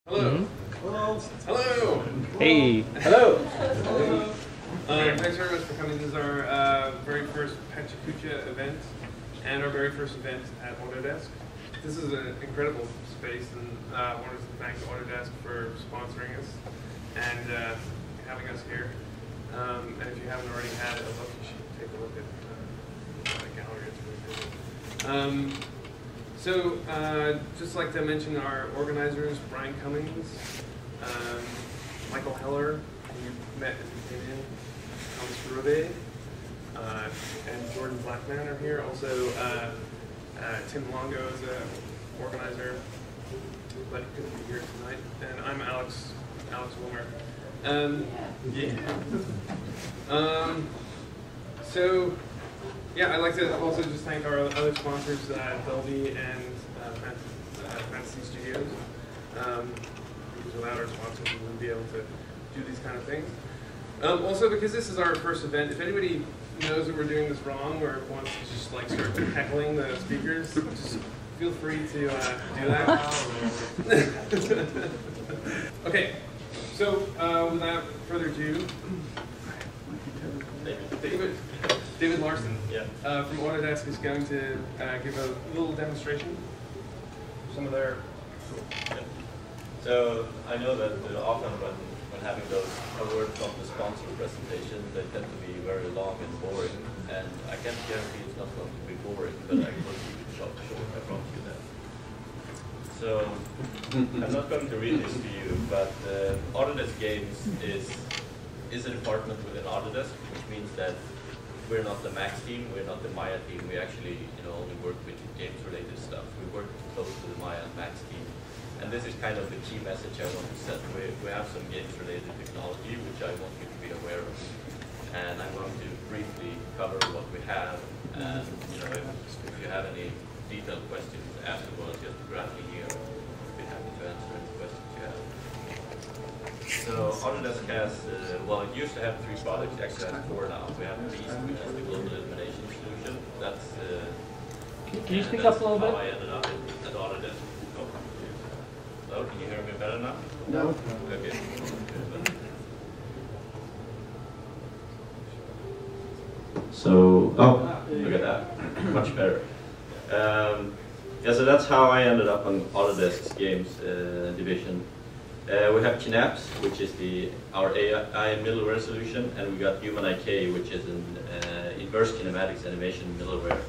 Hello. Hello. Hello. Hey. Hello. Thanks very much for coming. This is our very first Pachacucha event and our very first event at Autodesk. This is an incredible space, and I wanted to thank Autodesk for sponsoring us and having us here. And if you haven't already had a look, you should take a look at the gallery. It's really cool. Just like to mention our organizers, Brian Cummings, Michael Heller, who you met as you came in, Thomas Rube, and Jordan Blackman are here. Also, Tim Longo is an organizer, but he couldn't be here tonight. And I'm Alex Wilmer. I'd like to also just thank our other sponsors, Dolby and Fantasy Studios. Because without our sponsors, we wouldn't be able to do these kind of things. Also, because this is our first event, if anybody knows that we're doing this wrong or wants to just like start heckling the speakers, just feel free to do that. Okay, so without further ado, David Larson from Autodesk is going to give a little demonstration of some of their. So I know that often when having those awards from the sponsor presentation, they tend to be very long and boring, and I can't guarantee it's not going to be boring, but I will keep it short, I promise you that. So I'm not going to read this to you, but Autodesk Games is a department within Autodesk, which means that we're not the Max team, we're not the Maya team. We actually, only work with games-related stuff. We work close to the Maya and Max team, and this is kind of the key message I want to send. We have some games-related technology which I want you to be aware of, and I'm going to briefly cover what we have. And if you have any detailed questions afterwards, just grab me here. I'll be happy to answer any questions you have. So Autodesk has, it used to have 3 products, it actually has 4 now. We have Beast, which is the global illumination solution. That's Can you speak up a little bit? how I ended up at Autodesk. Hello, can you hear me better now? No. Okay. So, look at that, much better. So that's how I ended up on Autodesk's games division. We have Kinaps, which is our AI middleware solution, and we got Human IK, which is an inverse kinematics animation middleware.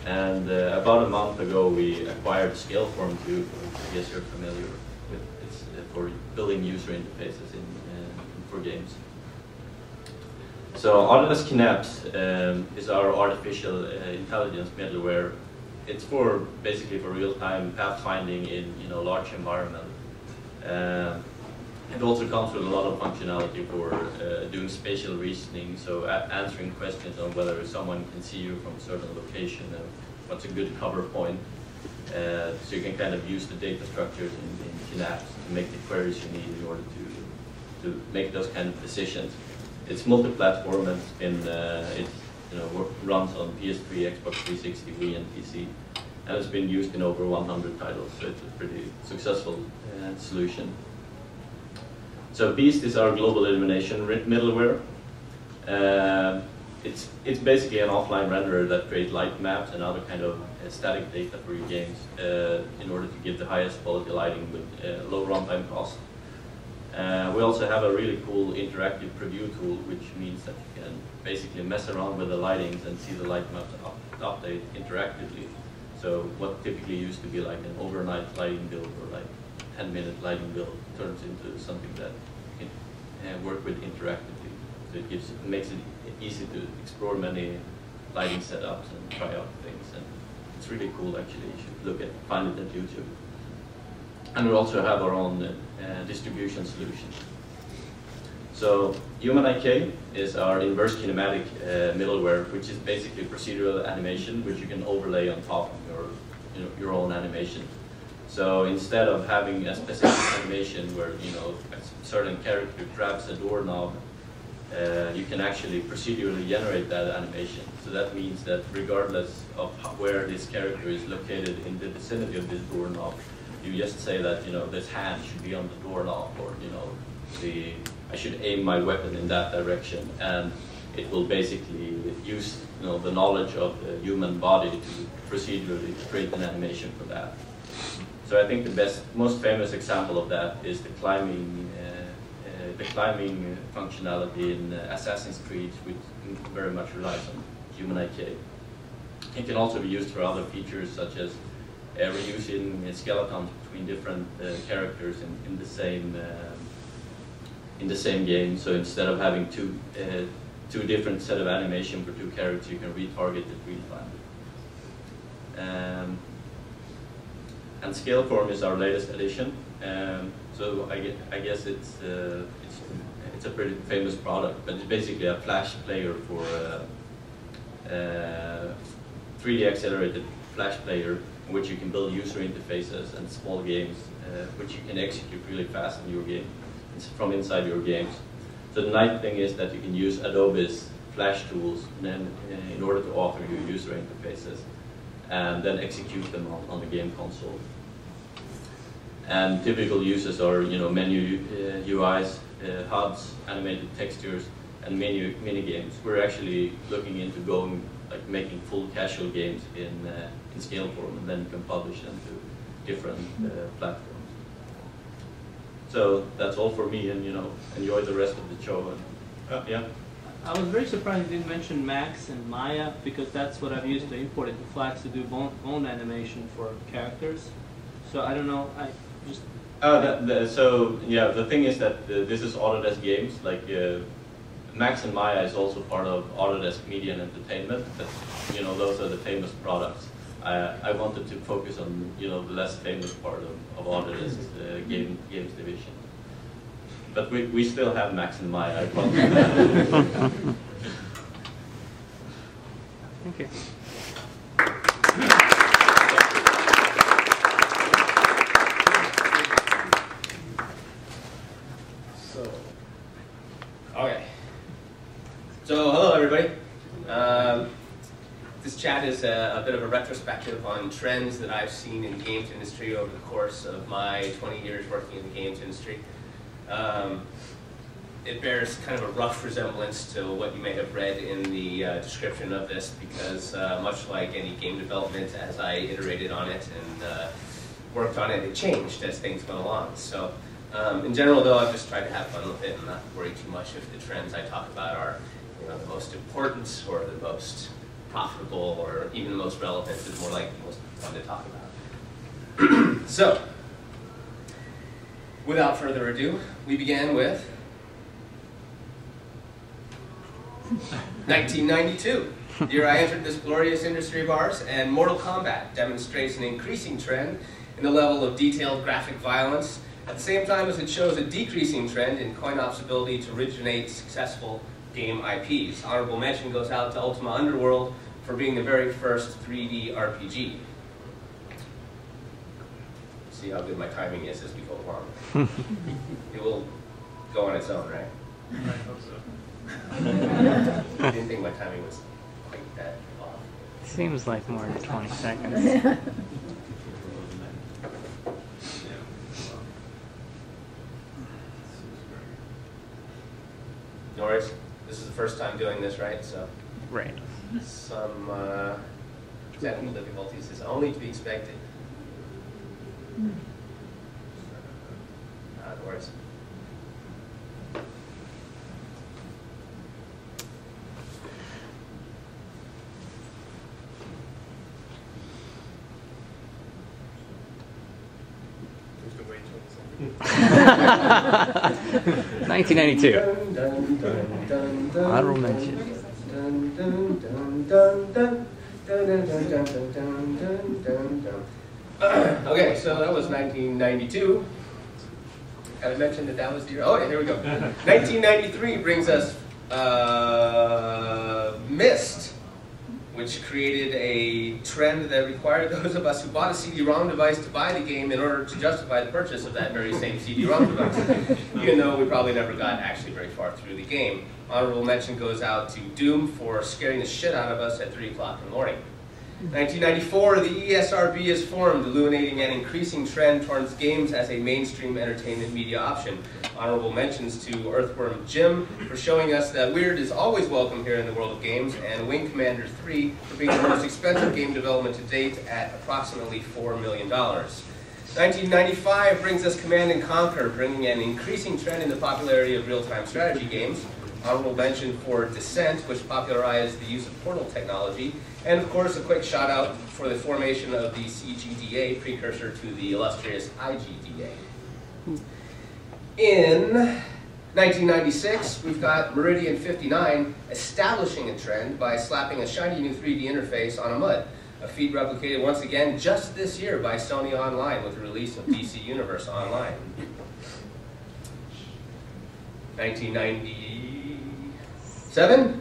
And about a month ago, we acquired Scaleform 2, I guess you're familiar with. It's for building user interfaces for games. So Autodesk Kinaps is our artificial intelligence middleware. It's basically for real-time pathfinding in large environment. It also comes with a lot of functionality for doing spatial reasoning, so answering questions on whether someone can see you from a certain location and what's a good cover point. So you can kind of use the data structures in Kinaps to make the queries you need in order to make those kind of decisions. It's multi-platform, and it runs on PS3, Xbox 360, Wii, and PC. And it's been used in over 100 titles, so it's a pretty successful solution. So Beast is our global illumination middleware. It's basically an offline renderer that creates light maps and other kind of static data for your games in order to give the highest quality lighting with low runtime cost. We also have a really cool interactive preview tool, which means that you can basically mess around with the lightings and see the light maps update interactively. So what typically used to be like an overnight lighting build or like 10-minute lighting build turns into something that you can work with interactively. So it makes it easy to explore many lighting setups and try out things. And it's really cool actually. You should find it at YouTube. And we also have our own distribution solution. So Human IK is our inverse kinematic middleware, which is basically procedural animation, which you can overlay on top of your own animation. So instead of having a specific animation where a certain character grabs a doorknob, you can actually procedurally generate that animation. So that means that regardless of where this character is located in the vicinity of this doorknob, You just say that, you know, this hand should be on the doorknob, or, you know, I should aim my weapon in that direction, and it will basically use, you know, the knowledge of the human body to procedurally create an animation for that. So I think the most famous example of that is the climbing functionality in Assassin's Creed, which very much relies on human IK. It can also be used for other features, such as reusing skeletons between different characters in the same game. So instead of having two different set of animation for two characters, you can retarget it real time. And Scaleform is our latest addition. So I guess it's a pretty famous product, but it's basically a flash player for 3D accelerated flash player, in which you can build user interfaces and small games, which you can execute really fast in your game, from inside your games. So the nice thing is that you can use Adobe's Flash tools in order to author your user interfaces, and then execute them on the game console. And typical uses are, you know, menu UIs, HUDs, animated textures, and mini games. We're actually looking into making full casual games in Scaleform, and then you can publish them to different platforms. So that's all for me, and, you know, enjoy the rest of the show. And, yeah. I was very surprised you didn't mention Max and Maya, because that's what I've used to import into Flash to do bone animation for characters. So I don't know, I just... So yeah, the thing is that this is Autodesk Games. Like Max and Maya is also part of Autodesk Media and Entertainment. But, you know, those are the famous products. I wanted to focus on, you know, the less famous part of Autodesk's games division. But we still have Max and Maya, I promise. Thank you. So, hello everybody. This chat is a bit of a retrospective on trends that I've seen in the games industry over the course of my 20 years working in the games industry. It bears kind of a rough resemblance to what you may have read in the description of this, because much like any game development, as I iterated on it and worked on it, it changed as things went along. So in general, though, I've just tried to have fun with it and not worry too much if the trends I talk about are, you know, the most important or the most profitable or even the most relevant. Is more like the most fun to talk about. So, without further ado, we began with 1992. The year I entered this glorious industry of ours, and Mortal Kombat demonstrates an increasing trend in the level of detailed graphic violence, at the same time as it shows a decreasing trend in Coin-Op's ability to originate successful game IPs. Honorable mention goes out to Ultima Underworld for being the very first 3D RPG. See how good my timing is as we go along. It will go on its own, right? I hope so. I didn't think my timing was quite that off. Seems like more than 20 seconds. No worries. This is the first time doing this, right? So, Right. some technical difficulties is only to be expected. No worries. We have to wait 20 seconds. 1992. Honorable mention. Okay, so that was 1992. I mentioned that was the year. Oh, yeah, here we go. 1993 brings us Myst, which created a trend that required those of us who bought a CD-ROM device to buy the game in order to justify the purchase of that very same CD-ROM device, even though we probably never got actually very far through the game. Honorable mention goes out to Doom for scaring the shit out of us at 3 o'clock in the morning. 1994, the ESRB is formed, illuminating an increasing trend towards games as a mainstream entertainment media option. Honorable mentions to Earthworm Jim for showing us that weird is always welcome here in the world of games, and Wing Commander 3 for being the most expensive game development to date at approximately $4 million. 1995 brings us Command & Conquer, bringing an increasing trend in the popularity of real-time strategy games. Honorable mention for Descent, which popularized the use of portal technology. And of course, a quick shout out for the formation of the CGDA, precursor to the illustrious IGDA. In 1996, we've got Meridian 59 establishing a trend by slapping a shiny new 3D interface on a MUD. A feat replicated once again just this year by Sony Online with the release of DC Universe Online. 1997?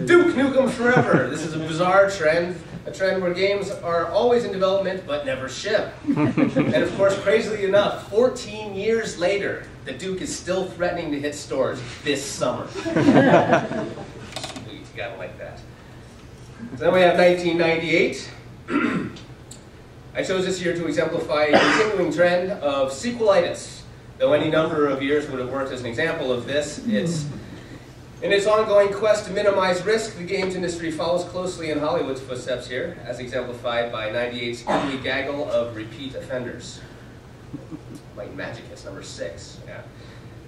Duke Nukem Forever. This is a bizarre trend, a trend where games are always in development but never ship. And of course, crazily enough, 14 years later, the Duke is still threatening to hit stores this summer. Sweet, you gotta like that. So then we have 1998. I chose this year to exemplify a continuing trend of sequelitis. Though any number of years would have worked as an example of this, in its ongoing quest to minimize risk, the games industry follows closely in Hollywood's footsteps here, as exemplified by 98's ugly gaggle of repeat offenders. Might Magic is number 6. Yeah.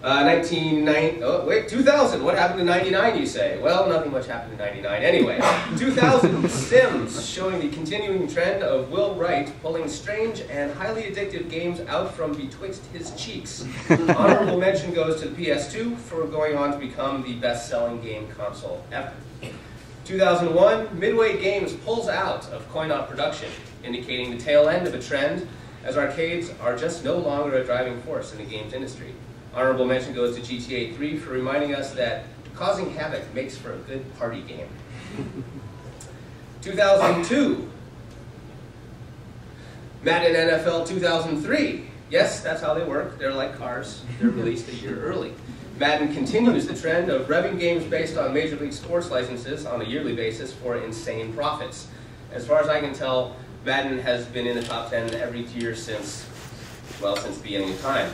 2000. What happened to 99, you say? Well, nothing much happened in 99. Anyway, 2000 Sims, showing the continuing trend of Will Wright pulling strange and highly addictive games out from betwixt his cheeks. Honorable mention goes to the PS2 for going on to become the best-selling game console ever. 2001, Midway Games pulls out of coin-op production, indicating the tail end of a trend, as arcades are just no longer a driving force in the games industry. Honorable mention goes to GTA 3 for reminding us that causing havoc makes for a good party game. 2002, Madden NFL 2003. Yes, that's how they work. They're like cars. They're released a year early. Madden continues the trend of revving games based on Major League Sports licenses on a yearly basis for insane profits. As far as I can tell, Madden has been in the top 10 every year since, well, since the beginning of time.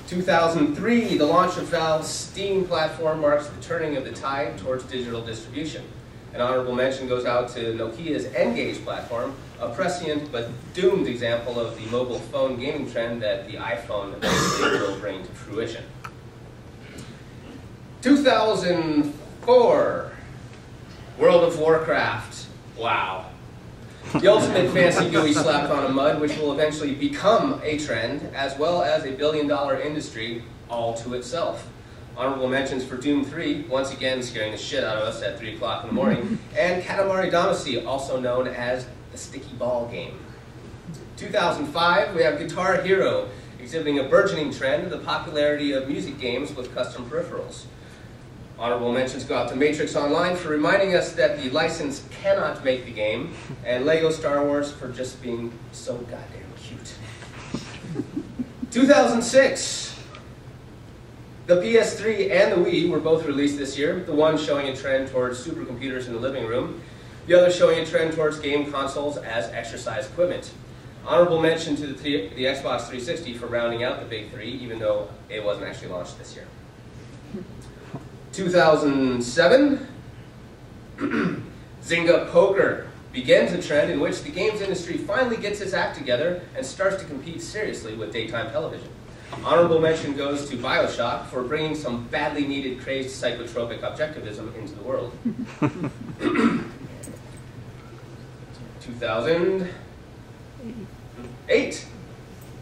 2003, the launch of Valve's Steam platform marks the turning of the tide towards digital distribution. An honorable mention goes out to Nokia's N-Gage platform, a prescient but doomed example of the mobile phone gaming trend that the iPhone eventually will bring to fruition. 2004, World of Warcraft. Wow. The ultimate fancy GUI slapped on a MUD, which will eventually become a trend, as well as a billion-dollar industry all to itself. Honorable mentions for Doom 3, once again scaring the shit out of us at 3 o'clock in the morning, and Katamari Damacy, also known as the sticky ball game. 2005, we have Guitar Hero, exhibiting a burgeoning trend of the popularity of music games with custom peripherals. Honorable mentions go out to Matrix Online for reminding us that the license cannot make the game, and Lego Star Wars for just being so goddamn cute. 2006. The PS3 and the Wii were both released this year, the one showing a trend towards supercomputers in the living room, the other showing a trend towards game consoles as exercise equipment. Honorable mention to the Xbox 360 for rounding out the big three, even though it wasn't actually launched this year. 2007, Zynga Poker begins a trend in which the games industry finally gets its act together and starts to compete seriously with daytime television. Honorable mention goes to BioShock for bringing some badly needed crazed psychotropic objectivism into the world. 2008.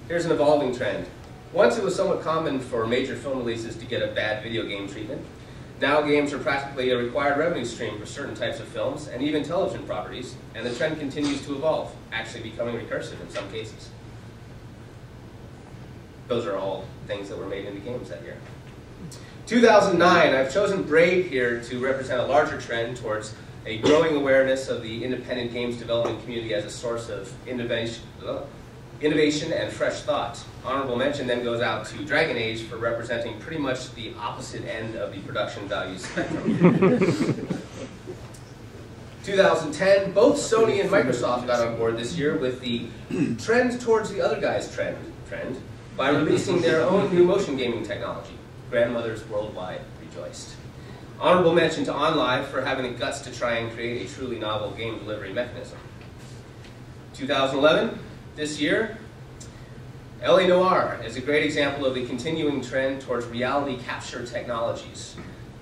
Here's an evolving trend. Once it was somewhat common for major film releases to get a bad video game treatment. Now games are practically a required revenue stream for certain types of films and even television properties, and the trend continues to evolve, actually becoming recursive in some cases. Those are all things that were made into games that year. 2009, I've chosen Braid here to represent a larger trend towards a growing awareness of the independent games development community as a source of innovation and fresh thought. Honorable mention then goes out to Dragon Age for representing pretty much the opposite end of the production value spectrum. 2010, both Sony and Microsoft got on board this year with the trend towards the other guy's trend by releasing their own new motion gaming technology. Grandmothers worldwide rejoiced. Honorable mention to OnLive for having the guts to try and create a truly novel game delivery mechanism. 2011, this year, L.A. Noire is a great example of a continuing trend towards reality capture technologies,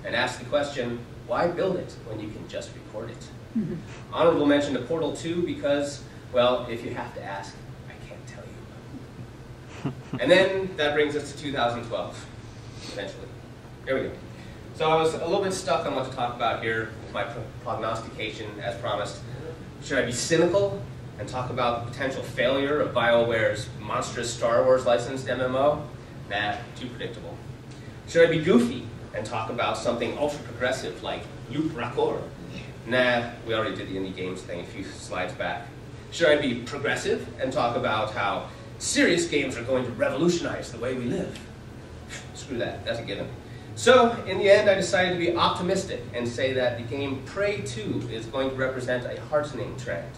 and asks the question, why build it when you can just record it? Honorable mention to Portal 2 because, well, if you have to ask, I can't tell you. And then that brings us to 2012, eventually. Here we go. So I was a little bit stuck on what to talk about here with my prognostication, as promised. Should I be cynical and talk about the potential failure of BioWare's monstrous Star Wars licensed MMO? Nah, too predictable. Should I be goofy and talk about something ultra-progressive like Loop Raccord? Nah, we already did the indie games thing a few slides back. Should I be progressive and talk about how serious games are going to revolutionize the way we live? Screw that, that's a given. So, in the end, I decided to be optimistic and say that the game Prey 2 is going to represent a heartening trend.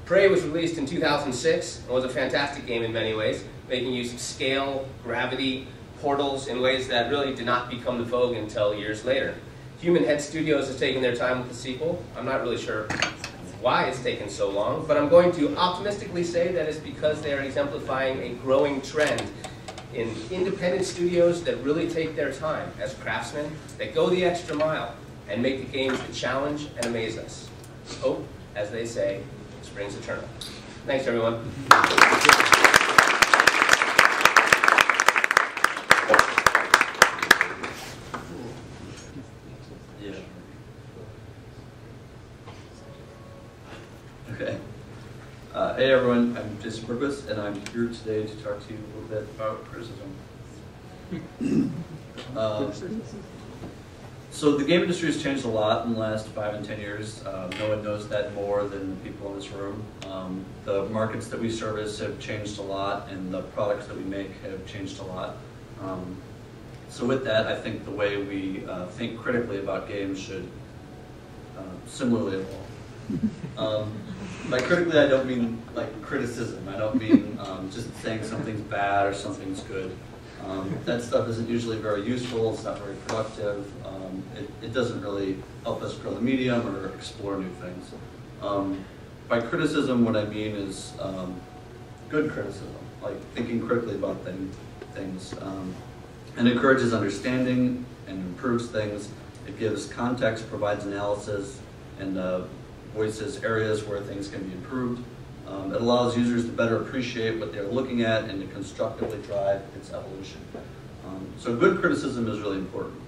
Prey was released in 2006 and was a fantastic game in many ways, making use of scale, gravity, portals in ways that really did not become the vogue until years later. Human Head Studios has taken their time with the sequel. I'm not really sure why it's taken so long, but I'm going to optimistically say that it's because they are exemplifying a growing trend in independent studios that really take their time as craftsmen, that go the extra mile and make the games that challenge and amaze us. Hope, as they say, springs eternal. Thanks, everyone. Okay. Hey everyone, I'm Jason Burgess, and I'm here today to talk to you a little bit about criticism. So the game industry has changed a lot in the last 5 and 10 years. No one knows that more than the people in this room. The markets that we service have changed a lot, and the products that we make have changed a lot. So with that, I think the way we think critically about games should similarly evolve. By critically, I don't mean like criticism. I don't mean just saying something's bad or something's good. That stuff isn't usually very useful. It's not very productive. It doesn't really help us grow the medium or explore new things. By criticism, what I mean is good criticism, like thinking critically about things. And encourages understanding and improves things. It gives context, provides analysis, and voices areas where things can be improved. It allows users to better appreciate what they're looking at and to constructively drive its evolution. So good criticism is really important.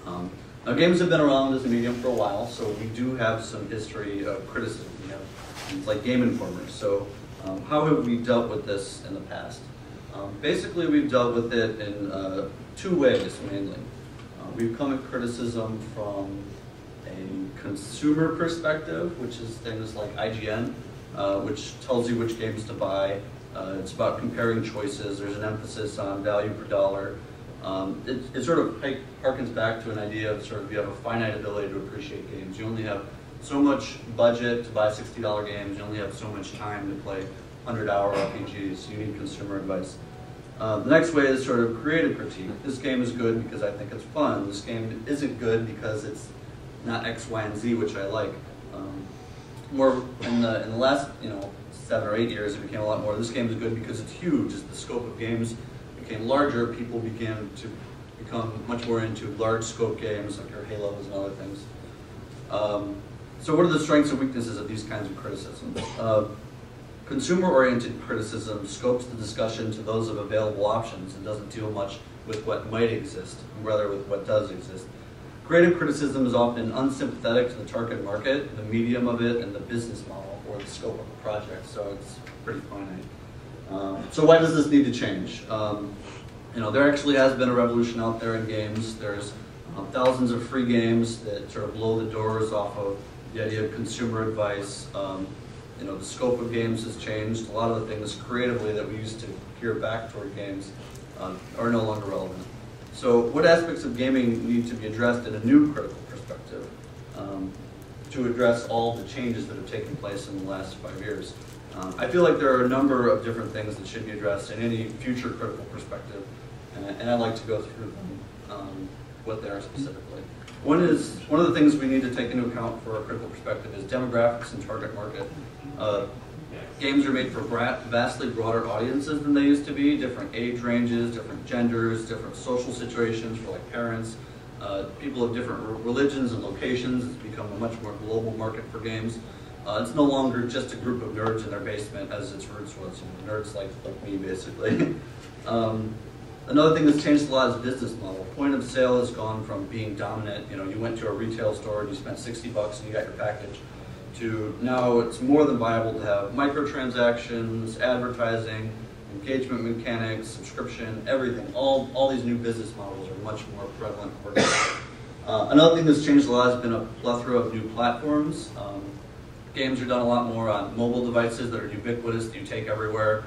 Now games have been around as a medium for a while, so we do have some history of criticism. We have things like Game Informers. So how have we dealt with this in the past? Basically we've dealt with it in 2 ways mainly. We've come at criticism from a consumer perspective, which is things like IGN, which tells you which games to buy. It's about comparing choices. There's an emphasis on value per dollar. It sort of harkens back to an idea of sort of you have a finite ability to appreciate games. You only have so much budget to buy $60 games. You only have so much time to play 100-hour RPGs. You need consumer advice. The next way is sort of creative critique. This game is good because I think it's fun. This game isn't good because it's not X, Y, and Z, which I like. More in the last 7 or 8 years, it became a lot more. This game is good because it's huge. As the scope of games became larger, people began to become much more into large scope games like your Halos and other things. So what are the strengths and weaknesses of these kinds of criticisms? Consumer-oriented criticism scopes the discussion to those of available options and doesn't deal much with what might exist, rather with what does exist. Creative criticism is often unsympathetic to the target market, the medium of it, and the business model or the scope of the project, so it's pretty finite. So why does this need to change? There actually has been a revolution out there in games. There's thousands of free games that sort of blow the doors off of the idea of consumer advice. The scope of games has changed. A lot of the things creatively that we used to gear back toward games are no longer relevant. So what aspects of gaming need to be addressed in a new critical perspective? to address all the changes that have taken place in the last 5 years. I feel like there are a number of different things that should be addressed in any future critical perspective, and I'd like to go through them, what they are specifically. One of the things we need to take into account for a critical perspective is demographics and target market. Games are made for vastly broader audiences than they used to be, different age ranges, different genders, different social situations for like parents, people of different religions and locations. It's become a much more global market for games. It's no longer just a group of nerds in their basement as its roots was, nerds like me basically. Another thing that's changed a lot is business model. Point of sale has gone from being dominant, you went to a retail store and you spent $60 and you got your package, to now it's more than viable to have microtransactions, advertising, engagement mechanics, subscription, everything. All these new business models are much more prevalent. Another thing that's changed a lot has been a plethora of new platforms. Games are done a lot more on mobile devices that are ubiquitous, that you take everywhere.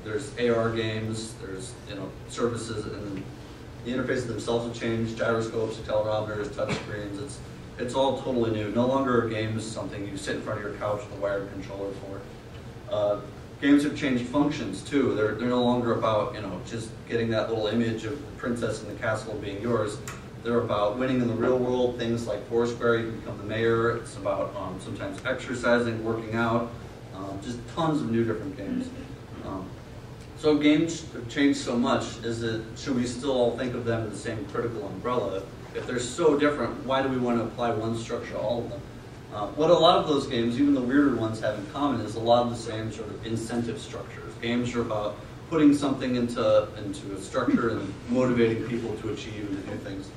There's AR games, there's services, and the interfaces themselves have changed, gyroscopes, accelerometers, touchscreens. It's all totally new. No longer are games something you sit in front of your couch with a wired controller for. Games have changed functions too. They're no longer about just getting that little image of the princess in the castle being yours. They're about winning in the real world, things like Foursquare, you can become the mayor. It's about sometimes exercising, working out, just tons of new different games. So games have changed so much, should we still all think of them as the same critical umbrella? If they're so different, why do we want to apply one structure to all of them? What a lot of those games, even the weirder ones, have in common is a lot of the same sort of incentive structures. Games are about putting something into a structure and motivating people to achieve and to do things.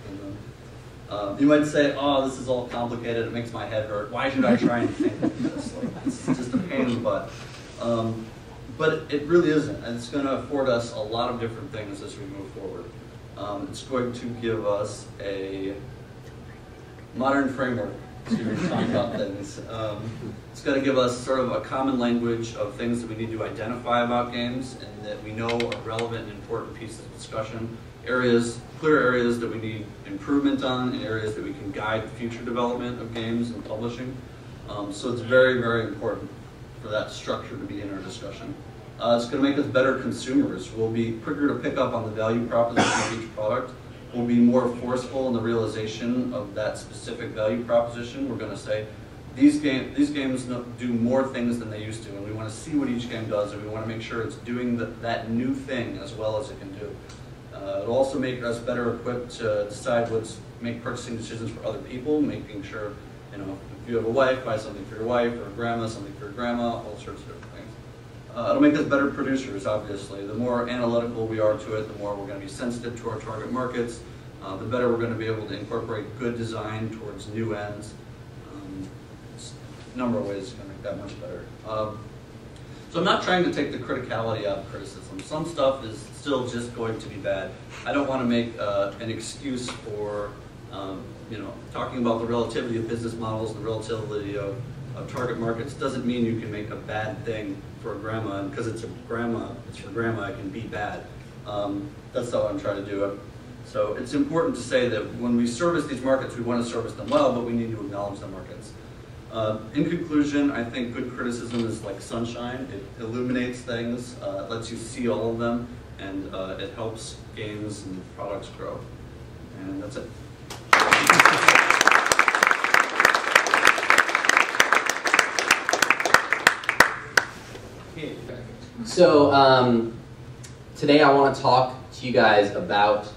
You might say, oh, this is all complicated, it makes my head hurt. Why should I try and think of this? It's just a pain in the butt. But it really isn't, and it's going to afford us a lot of different things as we move forward. It's going to give us a modern framework to talk about things. It's going to give us sort of a common language of things that we need to identify about games and that we know are relevant and important pieces of discussion. Clear areas that we need improvement on, and areas that we can guide the future development of games and publishing. So it's very, very important for that structure to be in our discussion. It's going to make us better consumers. We'll be quicker to pick up on the value proposition of each product. We'll be more forceful in the realization of that specific value proposition. We're going to say, these games do more things than they used to, and we want to see what each game does, and we want to make sure it's doing that new thing as well as it can do. It'll also make us better equipped to decide make purchasing decisions for other people, making sure, if you have a wife, buy something for your wife, or a grandma, something for your grandma, all sorts of different things. It'll make us better producers, obviously. The more analytical we are to it, the more we're going to be sensitive to our target markets, the better we're going to be able to incorporate good design towards new ends. A number of ways to make that much better. So I'm not trying to take the criticality out of criticism. Some stuff is still just going to be bad. I don't want to make an excuse for talking about the relativity of business models, the relativity of target markets doesn't mean you can make a bad thing for a grandma, and because it's for grandma, it can be bad. That's not what I'm trying to do. So it's important to say that when we service these markets, we want to service them well, but we need to acknowledge the markets. In conclusion, I think good criticism is like sunshine. It illuminates things, it lets you see all of them, and it helps games and products grow. And that's it. So today I want to talk to you guys about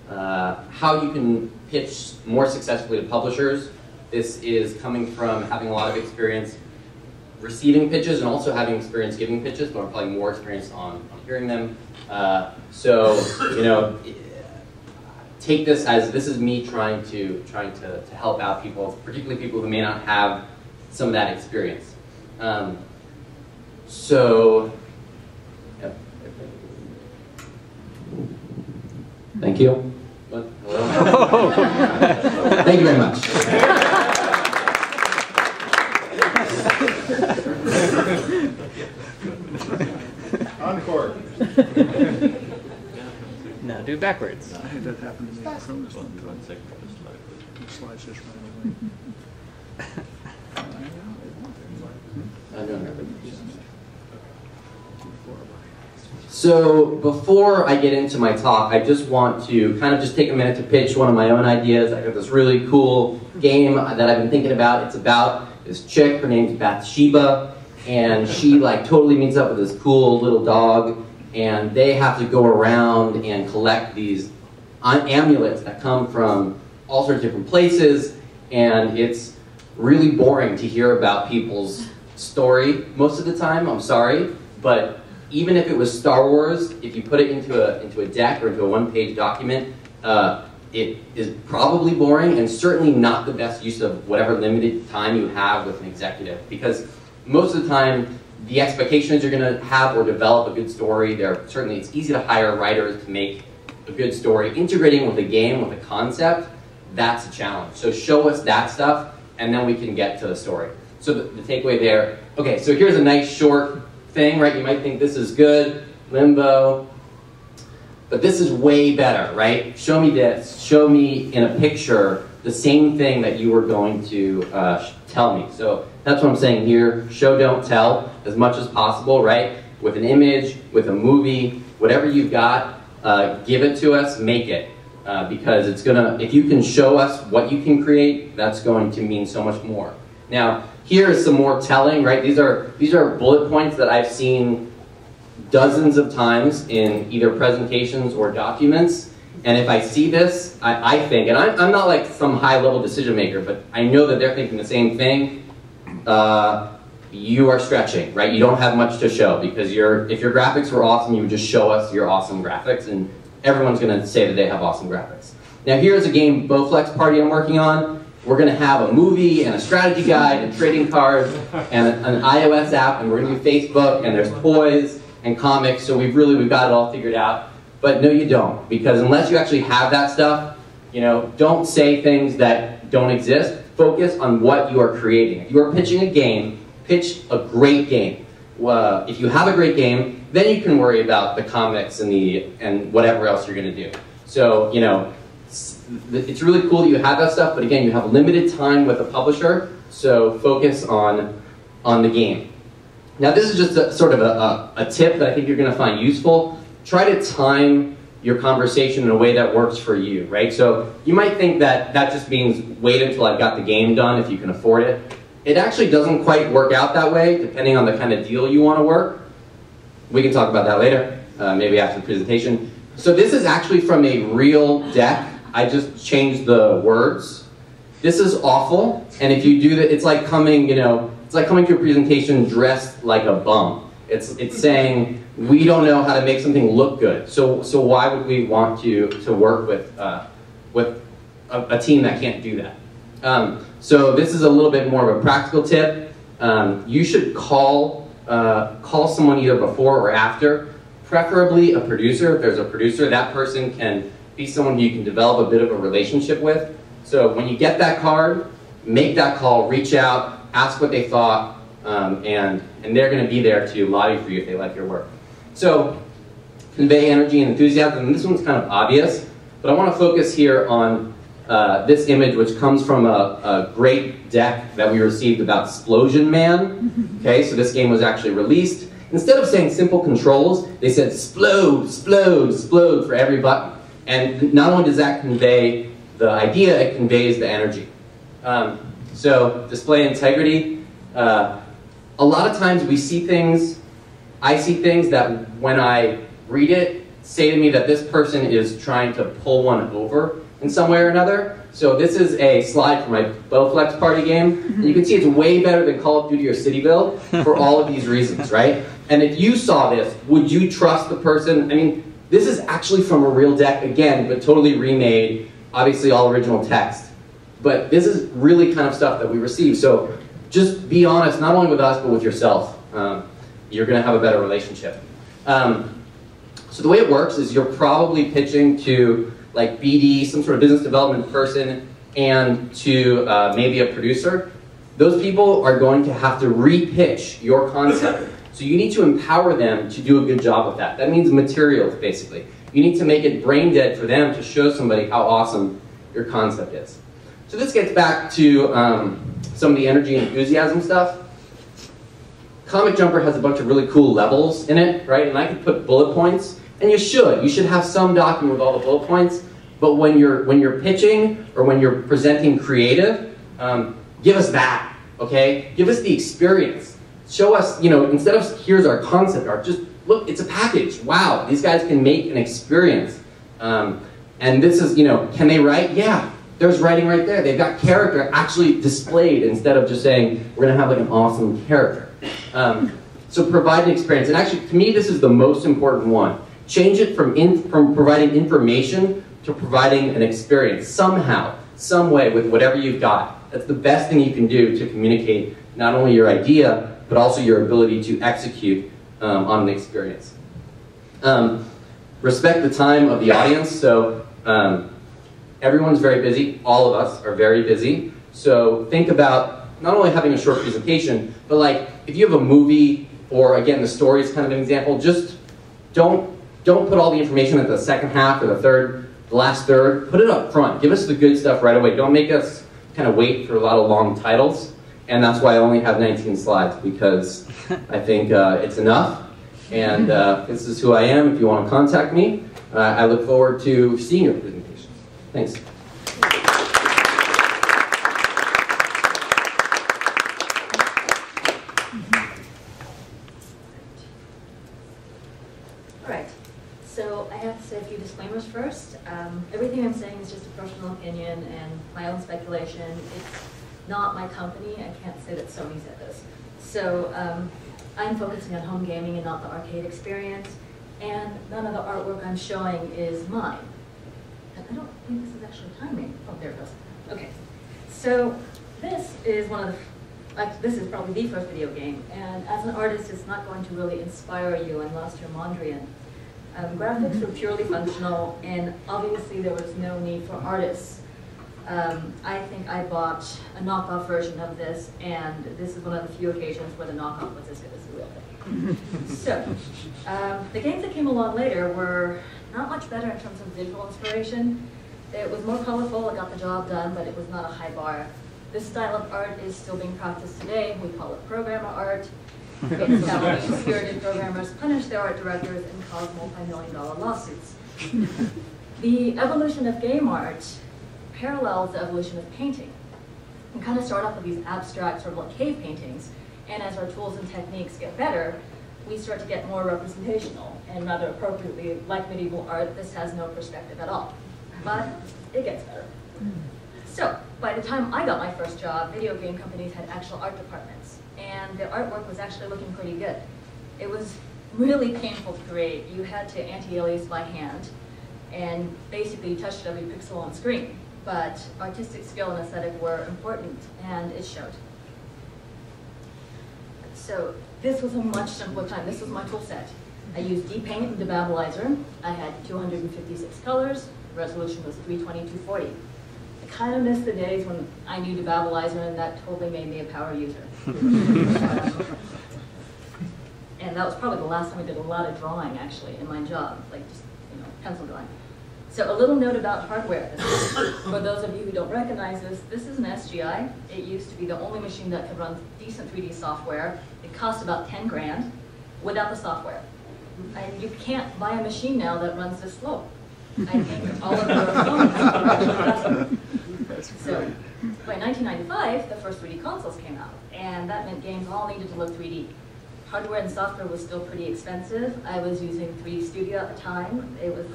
how you can pitch more successfully to publishers. This is coming from having a lot of experience receiving pitches and also having experience giving pitches, but I'm probably more experienced on hearing them. Take this as this is me trying to help out people, particularly people who may not have some of that experience. Thank you. What? Hello? Thank you very much. Encore. No, do it backwards. I had that happen to me from this one. The slides just ran away. So before I get into my talk, I just want to kind of just take a minute to pitch one of my own ideas. I got this really cool game that I've been thinking about. It's about this chick, her name's Bathsheba, and she like totally meets up with this cool little dog, and they have to go around and collect these amulets that come from all sorts of different places, and it's really boring to hear about people's story most of the time, I'm sorry, but even if it was Star Wars, if you put it into a deck or into a one-page document, it is probably boring and certainly not the best use of whatever limited time you have with an executive, because most of the time the expectations you're going to have or develop a good story, it's easy to hire writers to make a good story. Integrating with a game, with a concept, that's a challenge. So show us that stuff, and then we can get to the story. So the takeaway there, okay, so here's a nice short thing, right? You might think this is good, Limbo, but this is way better, right? Show me this, show me in a picture the same thing that you were going to tell me. So that's what I'm saying here, show, don't tell, as much as possible, right? With an image, with a movie, whatever you've got, give it to us, make it. Because it's gonna, if you can show us what you can create, that's going to mean so much more. Now, here is some more telling, right? These are bullet points that I've seen dozens of times in either presentations or documents. And if I see this, I think, and I'm not like some high-level decision maker, but I know that they're thinking the same thing. You are stretching, right? You don't have much to show, because if your graphics were awesome, you would just show us your awesome graphics, and everyone's going to say that they have awesome graphics. Now here's a game Bowflex party I'm working on. We're going to have a movie and a strategy guide and trading cards and an iOS app, and we're going to do Facebook, and there's toys and comics, so we've got it all figured out. But no, you don't, because unless you actually have that stuff, don't say things that don't exist. Focus on what you are creating. If you are pitching a game, pitch a great game. If you have a great game, then you can worry about the comics and whatever else you're going to do. So, it's really cool that you have that stuff, but again, you have limited time with a publisher, so focus on the game. Now, this is just sort of a tip that I think you're going to find useful. Try to time your conversation in a way that works for you, right? So you might think that just means wait until I've got the game done if you can afford it. It actually doesn't quite work out that way, depending on the kind of deal you want to work. We can talk about that later, maybe after the presentation. So this is actually from a real deck. I just changed the words. This is awful, and if you do that, it's like coming, it's like coming to a presentation dressed like a bum. It's saying we don't know how to make something look good. So why would we want to work with a team that can't do that? So this is a little bit more of a practical tip. You should call someone either before or after, preferably a producer. If there's a producer, that person can be someone who you can develop a bit of a relationship with. So when you get that card, make that call, reach out, ask what they thought, and they're going to be there to lobby for you if they like your work. So convey energy and enthusiasm. And this one's kind of obvious, but I want to focus here on this image, which comes from a great deck that we received about Splosion Man. Okay, so this game was actually released. Instead of saying simple controls, they said splode, splode, splode for every button. And not only does that convey the idea, it conveys the energy. So display integrity. A lot of times we see things, I see things that when I read it, say to me that this person is trying to pull one over in some way or another. So this is a slide from my Bowflex party game. And you can see it's way better than Call of Duty or Cityville for all of these reasons, right? And if you saw this, would you trust the person? I mean, this is actually from a real deck, again, but totally remade, obviously all original text. But this is really kind of stuff that we receive. So just be honest, not only with us, but with yourself. You're going to have a better relationship. So the way it works is you're probably pitching to like BD, some sort of business development person, and to maybe a producer. Those people are going to have to re-pitch your concept. So you need to empower them to do a good job with that. That means materials, basically. You need to make it brain dead for them to show somebody how awesome your concept is. So this gets back to some of the energy and enthusiasm stuff. Comic Jumper has a bunch of really cool levels in it, right? And I could put bullet points, and you should. You should have some document with all the bullet points. But when you're pitching or when you're presenting creative, give us that, okay? Give us the experience. Show us, instead of here's our concept art, just look, it's a package. Wow, these guys can make an experience. And this is, can they write? Yeah, there's writing right there. They've got character actually displayed instead of just saying, we're gonna have like an awesome character. So provide an experience. And actually, to me, this is the most important one. Change it from providing information to providing an experience somehow, some way with whatever you've got. That's the best thing you can do to communicate not only your idea, but also your ability to execute on an experience. Respect the time of the audience. So everyone's very busy. All of us are very busy. So think about not only having a short presentation, but like if you have a movie, or again, the story is kind of an example, just don't put all the information at the second half or the last third. Put it up front. Give us the good stuff right away. Don't make us kind of wait for a lot of long titles. And that's why I only have 19 slides, because I think it's enough. And this is who I am. If you want to contact me, I look forward to seeing your presentations. Thanks. All right. So I have to say a few disclaimers first. Everything I'm saying is just a personal opinion and my own speculation. It's not my company. I can't say that Sony said this. So I'm focusing on home gaming and not the arcade experience. And none of the artwork I'm showing is mine. And I don't think this is actually timing. Oh, there it goes. Okay. So this is this is probably the first video game. And as an artist, it's not going to really inspire you unless you're Mondrian. Graphics were purely functional, and obviously there was no need for artists. I think I bought a knockoff version of this, and this is one of the few occasions where the knockoff was as good as the real thing. So, the games that came along later were not much better in terms of visual inspiration. It was more colorful, it got the job done, but it was not a high bar. This style of art is still being practiced today. We call it programmer art. It's how mean-spirited programmers punish their art directors and cause multi-million-dollar lawsuits. The evolution of game art parallels the evolution of painting. We kind of start off with these abstract, sort of like cave paintings, and as our tools and techniques get better, we start to get more representational, and rather appropriately, like medieval art, this has no perspective at all. But it gets better. So, by the time I got my first job, video game companies had actual art departments, and the artwork was actually looking pretty good. It was really painful to create. You had to anti-alias by hand, and basically touched every pixel on screen. But artistic skill and aesthetic were important, and it showed. So this was a much simpler time. This was my tool set. I used D-Paint and Debabilizer. I had 256 colors. The resolution was 320x240. I kind of miss the days when I knew Debabilizer, and that totally made me a power user. And that was probably the last time I did a lot of drawing, actually, in my job, like just pencil drawing. So a little note about hardware. For those of you who don't recognize this, this is an SGI. It used to be the only machine that could run decent 3D software. It cost about 10 grand without the software. And you can't buy a machine now that runs this slow. I think all of your phones actually does. So by 1995, the first 3D consoles came out, and that meant games all needed to look 3D. Hardware and software was still pretty expensive. I was using 3D Studio at the time. It was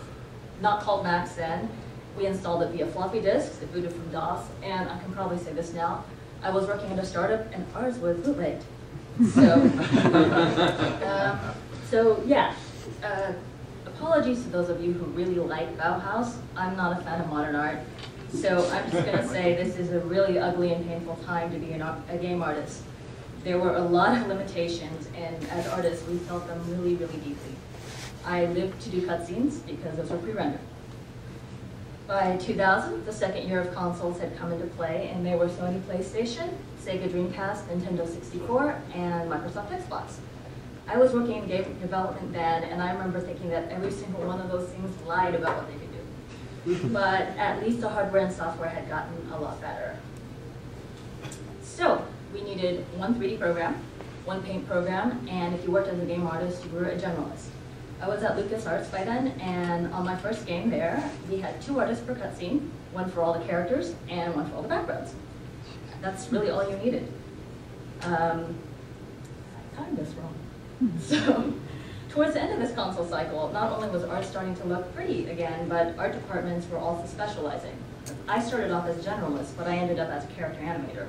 not called Macs then. We installed it via floppy disks. It booted from DOS, and I can probably say this now. I was working at a startup, and ours was bootlegged. So, yeah. Apologies to those of you who really like Bauhaus. I'm not a fan of modern art. So I'm just going to say this is a really ugly and painful time to be a game artist. There were a lot of limitations, and as artists, we felt them really, really deeply. I lived to do cutscenes because those were pre-rendered. By 2000, the second year of consoles had come into play, and there were Sony PlayStation, Sega Dreamcast, Nintendo 64, and Microsoft Xbox. I was working in game development then, and I remember thinking that every single one of those things lied about what they could do. But at least the hardware and software had gotten a lot better. So we needed one 3D program, one paint program, and if you worked as a game artist, you were a generalist. I was at LucasArts by then, and on my first game there, we had 2 artists per cutscene, one for all the characters and one for all the backgrounds. That's really all you needed. I timed this wrong. So, towards the end of this console cycle, not only was art starting to look pretty again, but art departments were also specializing. I started off as a generalist, but I ended up as a character animator.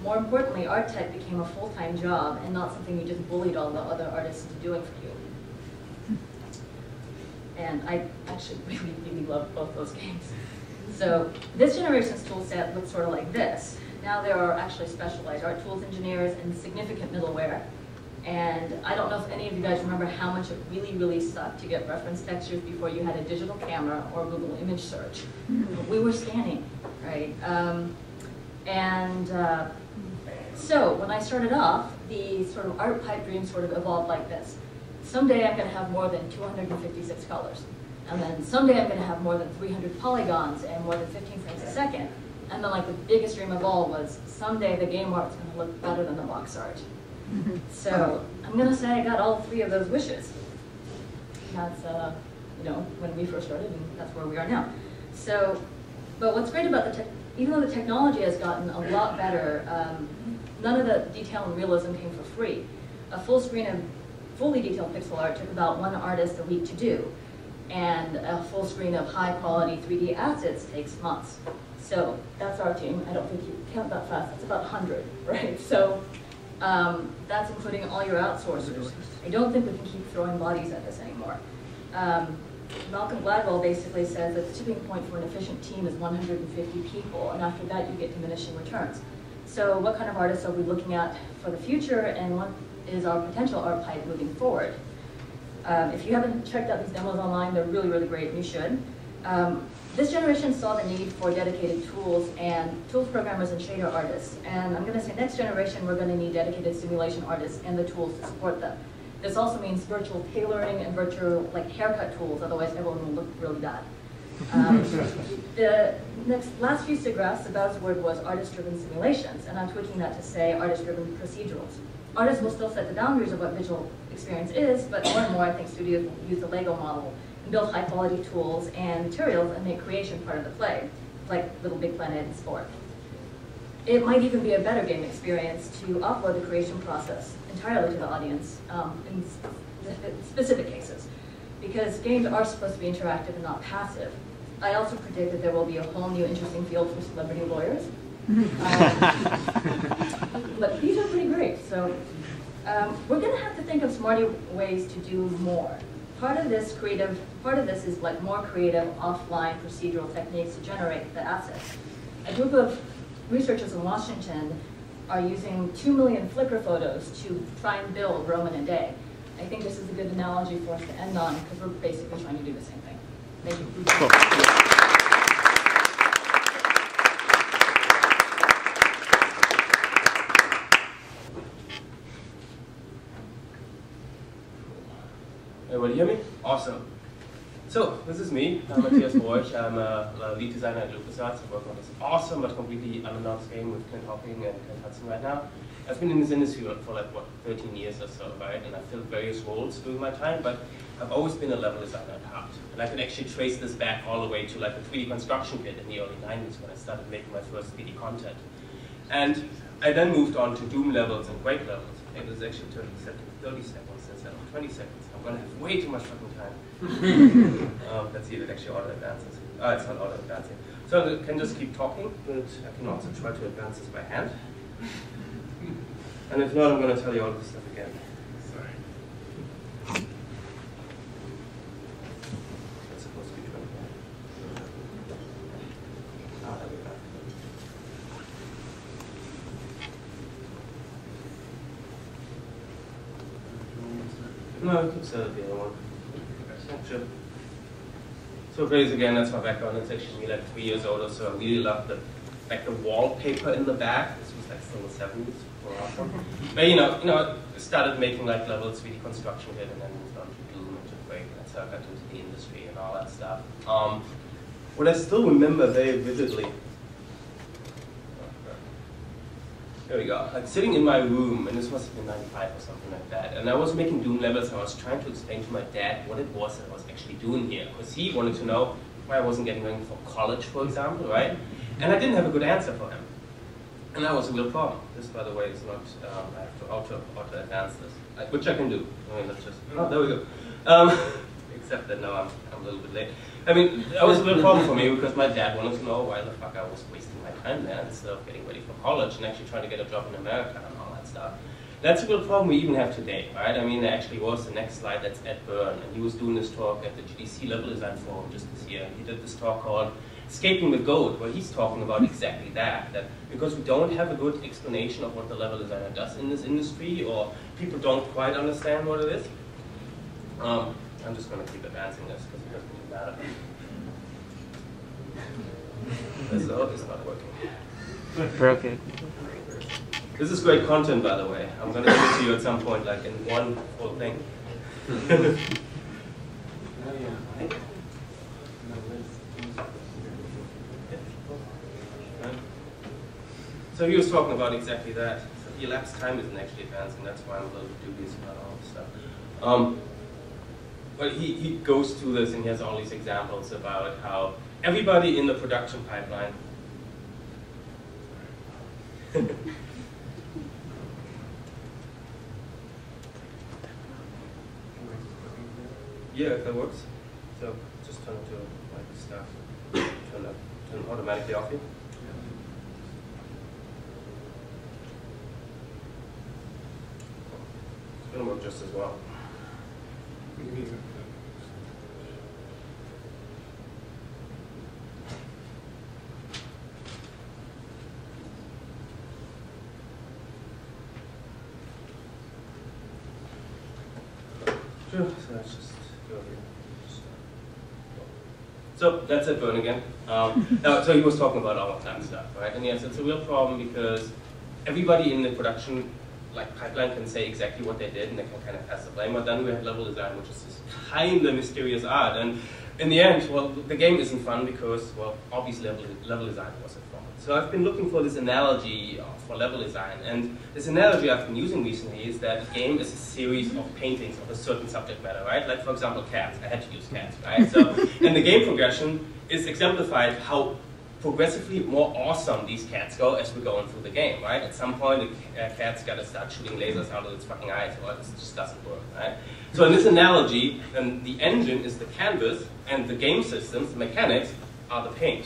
More importantly, art tech became a full-time job and not something you just bullied all the other artists into doing for you. And I actually really, really loved both those games. So this generation's tool set looks sort of like this. Now there are actually specialized art tools engineers and significant middleware. And I don't know if any of you guys remember how much it really, really sucked to get reference textures before you had a digital camera or Google image search. We were scanning, right? So when I started off, the sort of art pipe dream sort of evolved like this. Someday I'm going to have more than 256 colors. And then someday I'm going to have more than 300 polygons and more than 15 frames a second. And then like the biggest dream of all was someday the game art's going to look better than the box art. So I'm going to say I got all 3 of those wishes. That's, when we first started, and that's where we are now. So, but what's great about even though the technology has gotten a lot better, none of the detail and realism came for free. A full screen of fully detailed pixel art took about 1 artist a week to do. And a full screen of high quality 3D assets takes months. So that's our team. I don't think you count that fast. It's about 100, right? So that's including all your outsourcers. I don't think we can keep throwing bodies at this anymore. Malcolm Gladwell basically says that the tipping point for an efficient team is 150 people, and after that you get diminishing returns. So what kind of artists are we looking at for the future, and what is our potential art pipe moving forward? If you haven't checked out these demos online, they're really, really great, and you should. This generation saw the need for dedicated tools and tools programmers and shader artists. And I'm going to say next generation, we're going to need dedicated simulation artists and the tools to support them. This also means virtual tailoring and virtual haircut tools, otherwise everyone will look really bad. The last few SIGGRAPHs, the buzzword was artist-driven simulations, and I'm tweaking that to say artist-driven procedurals. Artists will still set the boundaries of what visual experience is, but more and more I think studios will use the Lego model and build high-quality tools and materials and make creation part of the play, like Little Big Planet and Sport. It might even be a better game experience to offload the creation process entirely to the audience in specific cases, because games are supposed to be interactive and not passive. I also predict that there will be a whole new interesting field for celebrity lawyers. But these are pretty great, so we're going to have to think of smarter ways to do more. Part of this is like more creative offline procedural techniques to generate the assets. A group of researchers in Washington are using 2 million Flickr photos to try and build Rome in a day. I think this is a good analogy for us to end on, because we're basically trying to do the same thing. Thank you. Cool. Everybody hear me? Awesome. So, this is me. I'm Matthias Borch. I'm a lead designer at LucasArts. I work on this awesome but completely unannounced game with Clint Hopping and Clint Hudson right now. I've been in this industry for like, 13 years or so, right? And I've filled various roles during my time, but I've always been a level designer at heart. And I can actually trace this back all the way to like a 3D construction kit in the early 90s when I started making my first 3D content. And I then moved on to Doom levels and Quake levels. And this is actually turning 30 seconds instead of 20 seconds. I'm gonna have way too much fucking time. Let's see if it actually auto advances. Oh, it's not auto advancing. So I can just keep talking, but I can also try to advance this by hand. And if not, I'm going to tell you all this stuff again. Sorry. It's supposed to be 20. Ah, there we go. No, you can set the other one. Sure. So Grace, again, that's my background. It's actually me like 3 years old or so. I really love the wallpaper in the back. This was like still the 70s. Awesome. But I started making like levels 3D construction kit, and then moved on to Doom and to Quake, and that's how I got into the industry and all that stuff. What I still remember very vividly There we go. Like sitting in my room, and this must have been 95 or something like that, and I was making Doom levels, and I was trying to explain to my dad what it was that I was actually doing here, because he wanted to know why I wasn't getting ready for college, for example, right? And I didn't have a good answer for him. And that was a real problem. This, by the way, is not, I have to auto-advance this, which I can do. I mean, let's just, oh, there we go. Except that now I'm a little bit late. I mean, that was a real problem for me because my dad wanted to know why the fuck I was wasting my time there instead of getting ready for college and actually trying to get a job in America and all that stuff. That's a real problem we even have today, right? I mean, there actually was the next slide, that's Ed Byrne, and he was doing this talk at the GDC Level Design Forum just this year. He did this talk called Escaping the Goat, where he's talking about exactly that because we don't have a good explanation of what the level designer does in this industry, or people don't quite understand what it is. I'm just going to keep advancing this because it doesn't even matter. This is not working. Okay. This is great content, by the way. I'm going to give it to you at some point, like in one full thing. So he was talking about exactly that. So the elapsed time isn't actually advancing. That's why I'm a little dubious about all this stuff. But he goes through this and he has all these examples about how everybody in the production pipeline yeah, if that works. So just turn it to like stuff. Turn automatically off here. It's gonna work just as well. Sure, so let's just go here. So that's Ed Byrne again. Now, so he was talking about all of that stuff, right? And yes, it's a real problem because everybody in the production pipeline can say exactly what they did and they can kind of pass the blame. But then we have level design, which is this kind of mysterious art. And in the end, well, the game isn't fun because, well, obviously level design wasn't fun. So I've been looking for this analogy for level design. And this analogy I've been using recently is that a game is a series of paintings of a certain subject matter, right? Like, for example, cats. I had to use cats, right? So, and the game progression is exemplified how progressively more awesome these cats go as we're going through the game, right? At some point, the cat's got to start shooting lasers out of its fucking eyes, or it just doesn't work, right? So in this analogy, the engine is the canvas, and the game systems, the mechanics, are the paint.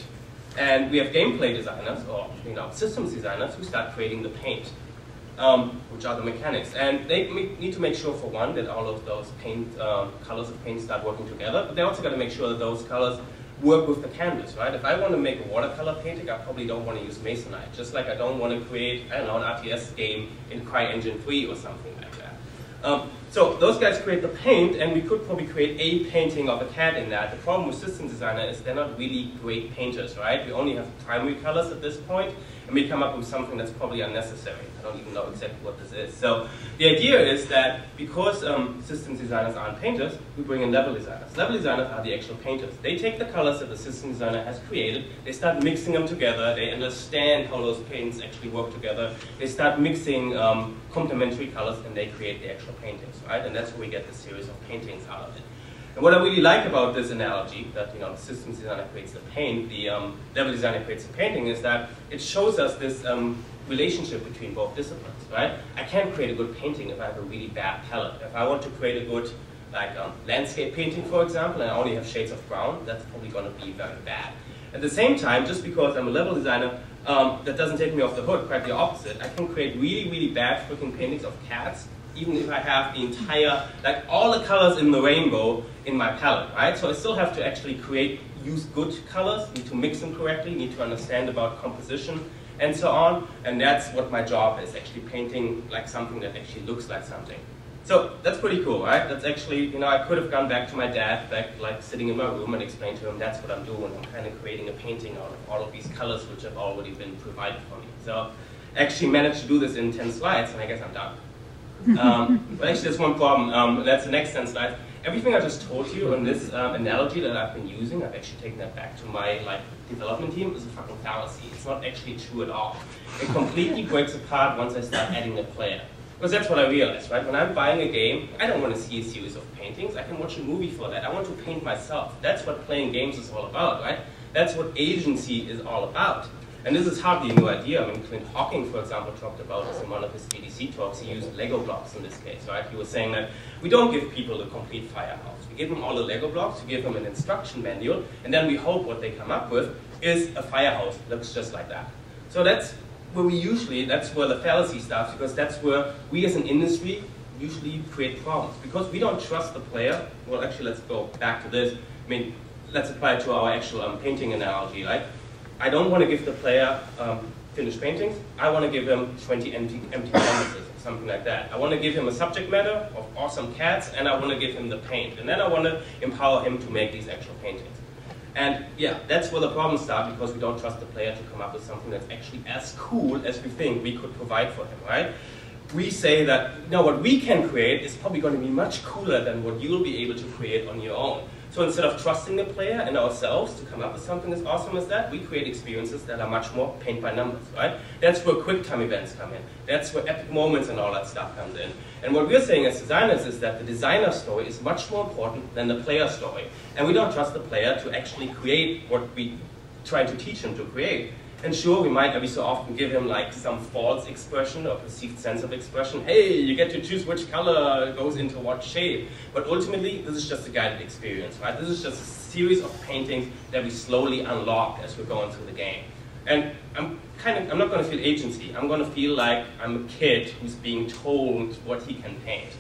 And we have gameplay designers, or systems designers, who start creating the paint, which are the mechanics. And they need to make sure, for one, that all of those paint colors of paint start working together, but they also got to make sure that those colors work with the canvas, right? If I want to make a watercolor painting, I probably don't want to use Masonite, just like I don't want to create, I don't know, an RTS game in CryEngine 3 or something like that. So those guys create the paint, and we could probably create a painting of a cat in that. The problem with system designer is they're not really great painters, right? We only have primary colors at this point, and we come up with something that's probably unnecessary. I don't even know exactly what this is. So the idea is that because systems designers aren't painters, we bring in level designers. Level designers are the actual painters. They take the colors that the system designer has created, they start mixing them together, they understand how those paints actually work together, they start mixing complementary colors, and they create the actual paintings, right? And that's where we get this series of paintings out of it. And what I really like about this analogy, that the systems designer creates the paint, the level designer creates the painting, is that it shows us this relationship between both disciplines, right? I can't create a good painting if I have a really bad palette. If I want to create a good landscape painting, for example, and I only have shades of brown, that's probably going to be very bad. At the same time, just because I'm a level designer, that doesn't take me off the hook, quite the opposite. I can create really, really bad freaking paintings of cats, even if I have the entire, all the colors in the rainbow in my palette, right? So I still have to actually use good colors, need to mix them correctly, need to understand about composition, and so on. And that's what my job is, actually painting something that actually looks like something. So that's pretty cool, right? That's actually, I could have gone back to my dad, sitting in my room and explained to him that's what I'm doing. I'm kind of creating a painting out of all of these colors which have already been provided for me. So I actually managed to do this in 10 slides, and I guess I'm done. But actually, there's one problem. That's the next 10 slides. everything I just told you on this analogy that I've been using, I've actually taken that back to my development team, is a fucking fallacy. It's not actually true at all. It completely breaks apart once I start adding the player. Because that's what I realized, right? When I'm buying a game, I don't want to see a series of paintings. I can watch a movie for that. I want to paint myself. That's what playing games is all about, right? That's what agency is all about. And this is hardly a new idea. I mean, Clint Hawking, for example, talked about this in one of his GDC talks. He used Lego blocks in this case, right? He was saying that we don't give people a complete firehouse. We give them all the Lego blocks, we give them an instruction manual, and then we hope what they come up with is a firehouse that looks just like that. So that's where that's where the fallacy starts, because that's where we as an industry usually create problems. Because we don't trust the player. Well, actually, let's go back to this. I mean, let's apply it to our actual painting analogy, right? I don't want to give the player finished paintings. I want to give him 20 empty canvases or something like that. I want to give him a subject matter of awesome cats, and I want to give him the paint. And then I want to empower him to make these actual paintings. And yeah, that's where the problems start, because we don't trust the player to come up with something that's actually as cool as we think we could provide for him, right? We say that, no, what we can create is probably going to be much cooler than what you'll be able to create on your own. So instead of trusting the player and ourselves to come up with something as awesome as that, we create experiences that are much more paint by numbers, right? That's where quick time events come in. That's where epic moments and all that stuff comes in. And what we're saying as designers is that the designer story is much more important than the player story. And we don't trust the player to actually create what we try to teach him to create. And sure, we might every so often give him like some false expression or perceived sense of expression. Hey, you get to choose which color goes into what shape. But ultimately, this is just a guided experience, right? This is just a series of paintings that we slowly unlock as we're going through the game. And I'm not going to feel agency. I'm going to feel like I'm a kid who's being told what he can paint.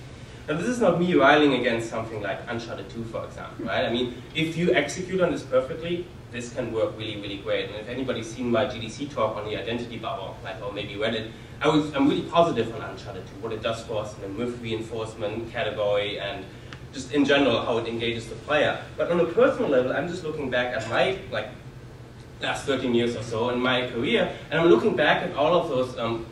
Now, this is not me riling against something like Uncharted 2, for example, right? I mean, if you execute on this perfectly, this can work really, really great. And if anybody's seen my GDC talk on the identity bubble, or maybe read it, I'm really positive on Uncharted 2, what it does for us in the myth reinforcement category, and just in general how it engages the player. But on a personal level, I'm just looking back at my last 13 years or so in my career, and I'm looking back at all of those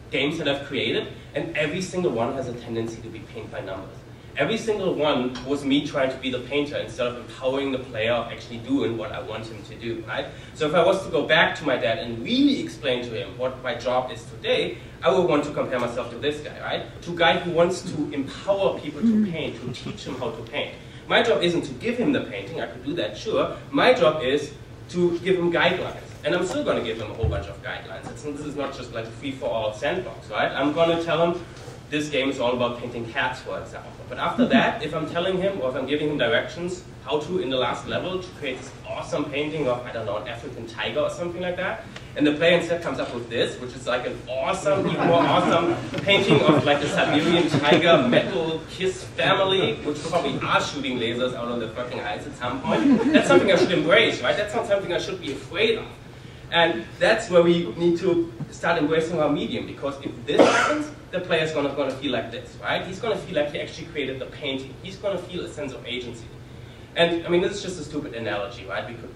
games that I've created, and every single one has a tendency to be paint by numbers. Every single one was me trying to be the painter instead of empowering the player of actually doing what I want him to do, right? So if I was to go back to my dad and really explain to him what my job is today, I would want to compare myself to this guy, right? To a guy who wants to empower people to paint, to teach them how to paint. My job isn't to give him the painting, I could do that, sure. My job is to give him guidelines. And I'm still going to give him a whole bunch of guidelines. This is not just like a free-for-all sandbox, right? I'm going to tell him this game is all about painting cats, for example. But after that, if I'm telling him, or if I'm giving him directions, how to, in the last level, to create this awesome painting of, I don't know, an African tiger or something like that, and the player instead comes up with this, which is like an awesome, even more awesome painting of like a Siberian tiger metal kiss family, which probably are shooting lasers out of the fucking eyes at some point. That's something I should embrace, right? That's not something I should be afraid of. And that's where we need to start embracing our medium, because if this happens, the player's going to feel like this, right? He's going to feel like he actually created the painting. He's going to feel a sense of agency. And I mean, this is just a stupid analogy, right? We could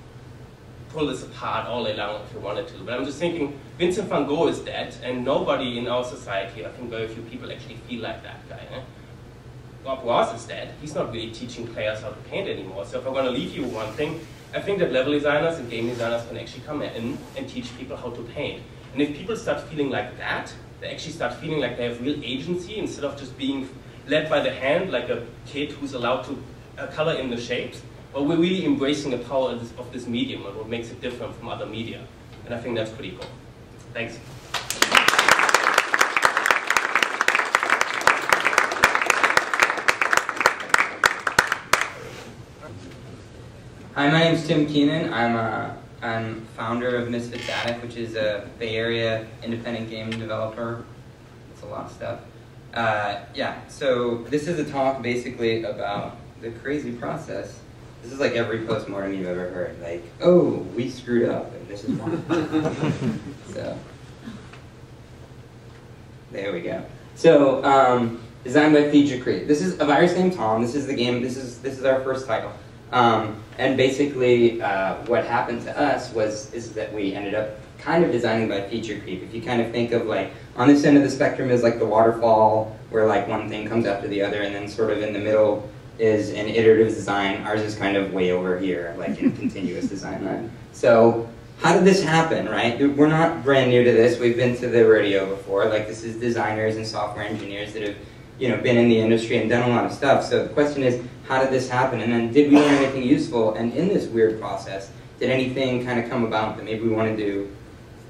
pull this apart all day long if we wanted to. But I'm just thinking, Vincent van Gogh is dead, and nobody in our society, I think very few people actually feel like that guy. Eh? Bob Ross is dead. He's not really teaching players how to paint anymore. So if I'm going to leave you one thing, I think that level designers and game designers can actually come in and teach people how to paint. And if people start feeling like that, they actually start feeling like they have real agency instead of just being led by the hand like a kid who's allowed to color in the shapes. Well, we're really embracing the power of this medium and what makes it different from other media. And I think that's pretty cool. Thanks. Hi, my name's Tim Keenan. I'm founder of Misfits Attic, which is a Bay Area independent game developer. It's a lot of stuff. Yeah, so this is a talk basically about the crazy process. This is like every postmortem you've ever heard. Like, oh, we screwed up, and this is why. So, there we go. So, designed by Feature Creep. This is a virus named Tom. This is the game. This is our first title. And basically, what happened to us is that we ended up kind of designing by feature creep. If you kind of think of like, on this end of the spectrum is like the waterfall, where like one thing comes after the other, and then sort of in the middle is in iterative design. Ours is kind of way over here, like in continuous design. Right? So how did this happen, right? We're not brand new to this. We've been to the rodeo before. Like, this is designers and software engineers that have, you know, been in the industry and done a lot of stuff. So the question is, how did this happen? And then did we learn anything useful? And in this weird process, did anything kind of come about that maybe we want to do,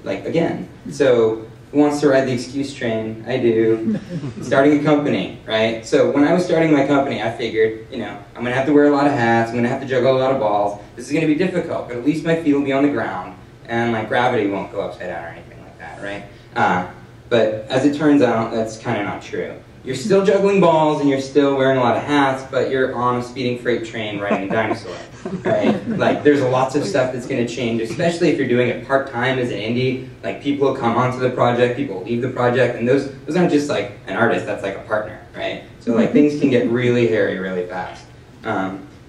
like, again? So who wants to ride the excuse train? I do. Starting a company, right? So when I was starting my company, I figured, you know, I'm going to have to wear a lot of hats. I'm going to have to juggle a lot of balls. This is going to be difficult, but at least my feet will be on the ground, and my gravity won't go upside down or anything like that, right? But as it turns out, that's kind of not true. You're still juggling balls and you're still wearing a lot of hats, but you're on a speeding freight train riding a dinosaur, right? Like, there's lots of stuff that's going to change, especially if you're doing it part-time as an indie. Like, people will come onto the project, people will leave the project, and those aren't just like an artist, that's like a partner, right? So like, things can get really hairy really fast.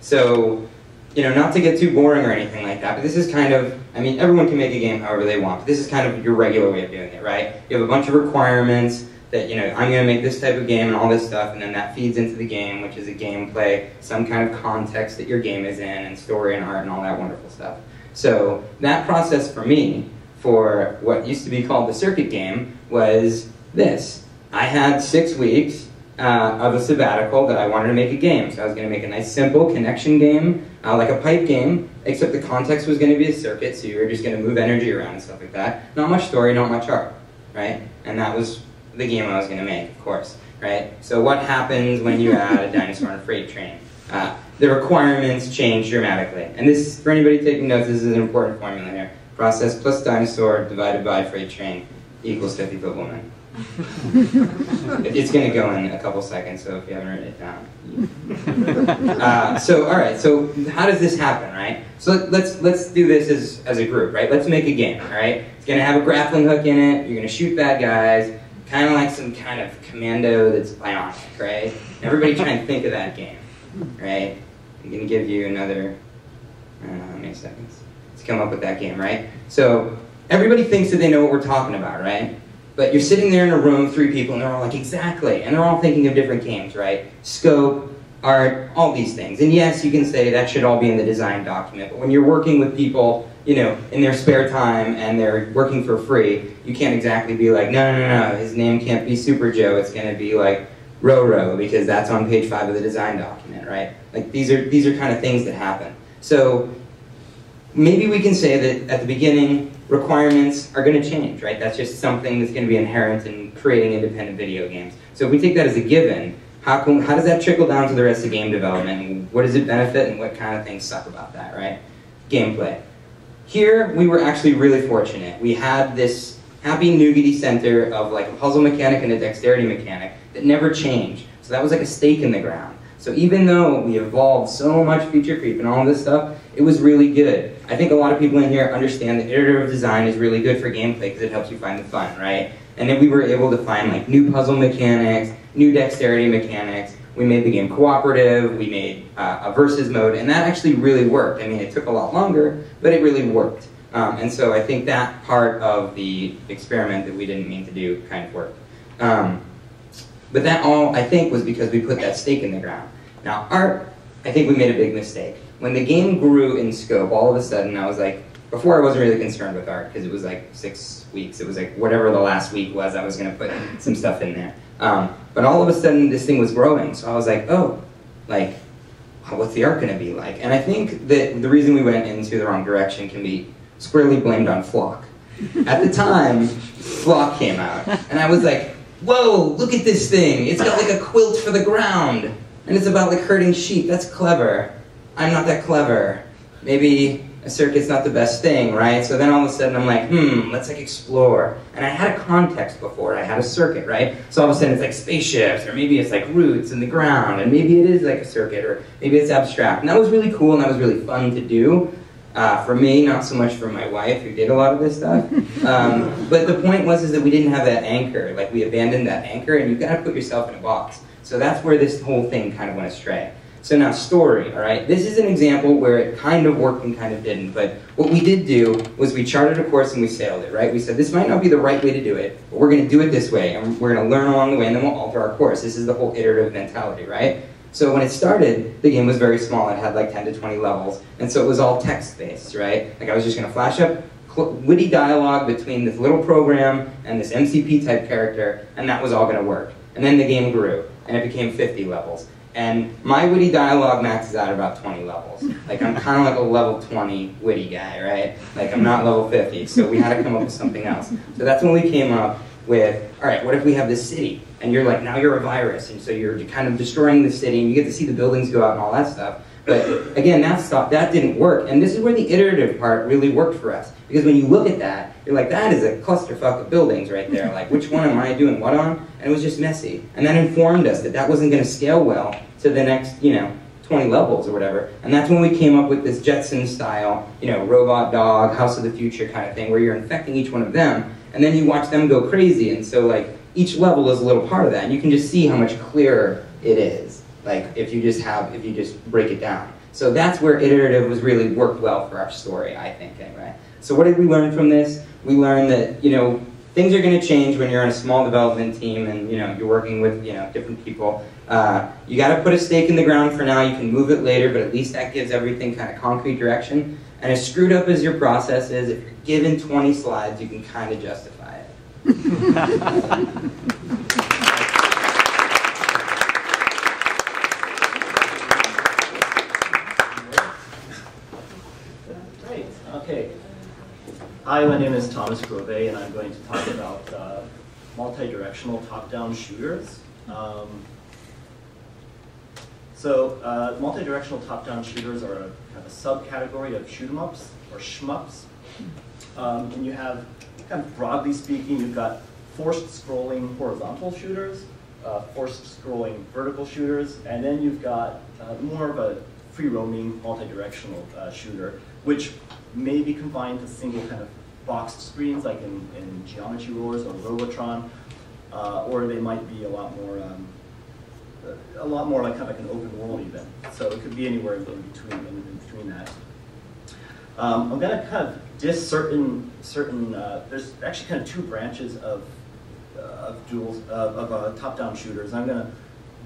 So, you know, not to get too boring or anything like that, but this is kind of, I mean, everyone can make a game however they want, but this is kind of your regular way of doing it, right? You have a bunch of requirements that, you know, I'm going to make this type of game and all this stuff, and then that feeds into the game, which is a gameplay, some kind of context that your game is in, and story and art and all that wonderful stuff. So that process for me, for what used to be called the circuit game, was this. I had 6 weeks of a sabbatical that I wanted to make a game. So I was going to make a nice simple connection game, like a pipe game, except the context was going to be a circuit, so you were just going to move energy around and stuff like that. Not much story, not much art, right? And that was the game I was going to make, of course, right? So what happens when you add a dinosaur on a freight train? The requirements change dramatically. And this, for anybody taking notes, this is an important formula here. Process plus dinosaur divided by freight train equals 50-foot woman. It's going to go in a couple seconds, so if you haven't written it down. So, all right, so how does this happen, right? So let's do this as a group, right? Let's make a game, all right? It's going to have a grappling hook in it. You're going to shoot bad guys. Kind of like some kind of commando that's bionic, right? Everybody try and think of that game, right? I'm going to give you another, I don't know how many seconds to come up with that game, right? So everybody thinks that they know what we're talking about, right? But you're sitting there in a room, 3 people, and they're all like, exactly. And they're all thinking of different games, right? Scope, art, all these things. And yes, you can say that should all be in the design document, but when you're working with people, you know, in their spare time and they're working for free, you can't exactly be like, no, his name can't be Super Joe, it's going to be like Roro, because that's on page 5 of the design document, right? Like, these are kind of things that happen. So maybe we can say that at the beginning, requirements are going to change, right? That's just something that's going to be inherent in creating independent video games. So if we take that as a given, how does that trickle down to the rest of game development? And what does it benefit, and what kind of things suck about that, right? Gameplay. Here, we were actually really fortunate. We had this happy nougaty center of like a puzzle mechanic and a dexterity mechanic that never changed. So that was like a stake in the ground. So even though we evolved so much feature creep and all of this stuff, it was really good. I think a lot of people in here understand that iterative design is really good for gameplay because it helps you find the fun, right? And then we were able to find like new puzzle mechanics, new dexterity mechanics. We made the game cooperative, we made a versus mode, and that actually really worked. I mean, it took a lot longer, but it really worked. And so I think that part of the experiment that we didn't mean to do kind of worked. But that all, I think, was because we put that stake in the ground. Now, art, I think we made a big mistake. When the game grew in scope, all of a sudden I was like, before I wasn't really concerned with art, because it was like 6 weeks. It was like whatever the last week was, I was going to put some stuff in there. But all of a sudden, this thing was growing, so I was like, oh, like, what's the art going to be like? And I think that the reason we went into the wrong direction can be squarely blamed on Flock. At the time, Flock came out, and I was like, whoa, look at this thing. It's got like a quilt for the ground, and it's about like herding sheep. That's clever. I'm not that clever. Maybe a circuit's not the best thing, right? So then all of a sudden I'm like, let's like explore. And I had a context before, I had a circuit, right? So all of a sudden it's like spaceships, or maybe it's like roots in the ground, and maybe it is like a circuit, or maybe it's abstract. And that was really cool, and that was really fun to do. For me, not so much for my wife, who did a lot of this stuff. But the point was that we didn't have that anchor. Like, we abandoned that anchor, and you've got to put yourself in a box. So that's where this whole thing kind of went astray. So now story, all right? This is an example where it kind of worked and kind of didn't, but what we did do was we charted a course and we sailed it, right? We said, this might not be the right way to do it, but we're gonna do it this way, and we're gonna learn along the way, and then we'll alter our course. This is the whole iterative mentality, right? So when it started, the game was very small. It had like 10 to 20 levels. And so it was all text-based, right? Like I was just going to flash up witty dialogue between this little program and this MCP type character, and that was all going to work. And then the game grew, and it became 50 levels. And my witty dialogue maxes out at about 20 levels. Like I'm kind of like a level 20 witty guy, right? Like I'm not level 50, so we had to come up with something else. So that's when we came up with, all right, what if we have this city? And you're like, now you're a virus, and so you're kind of destroying the city, and you get to see the buildings go out and all that stuff. But again, that didn't work. And this is where the iterative part really worked for us. Because when you look at that, you're like, that is a clusterfuck of buildings right there. Like, which one am I doing what on? And it was just messy. And that informed us that that wasn't going to scale well to the next, 20 levels or whatever. And that's when we came up with this Jetson style, robot dog, House of the Future kind of thing, where you're infecting each one of them, and then you watch them go crazy. And so, like, each level is a little part of that. And you can just see how much clearer it is. Like, if you just break it down. So that's where iterative was really worked well for our story, I think, right? So what did we learn from this? We learned that, things are going to change when you're on a small development team and, you're working with, different people. You got to put a stake in the ground for now. You can move it later, but at least that gives everything kind of concrete direction. And as screwed up as your process is, if you're given 20 slides, you can kind of justify it. Okay. Hi, my name is Thomas Grove, and I'm going to talk about multi-directional top-down shooters. Multi-directional top-down shooters are kind of a subcategory of shoot-em-ups, or shmups. And you have, kind of broadly speaking, you've got forced scrolling horizontal shooters, forced scrolling vertical shooters, and then you've got more of a free-roaming multi-directional shooter, which may be confined to single kind of boxed screens, like in Geometry Wars or Robotron, or they might be a lot more like kind of like an open world event. So it could be anywhere in between that. I'm going to kind of diss certain. There's actually kind of two branches of top-down shooters. I'm going to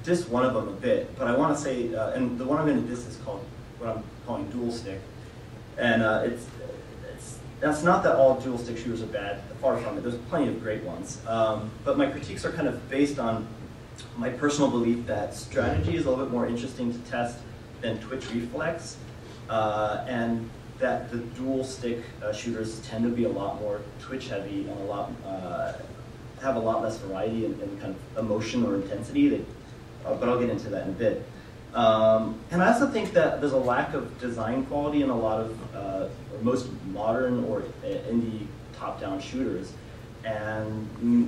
diss one of them a bit, but I want to say, and the one I'm going to diss is called what I'm calling dual stick. And that's not that all dual stick shooters are bad, far from it. There's plenty of great ones. But my critiques are kind of based on my personal belief that strategy is a little bit more interesting to test than twitch reflex, and that the dual stick shooters tend to be a lot more twitch heavy and have a lot less variety and kind of emotion or intensity. But I'll get into that in a bit. And I also think that there's a lack of design quality in a lot of most modern or indie top-down shooters. And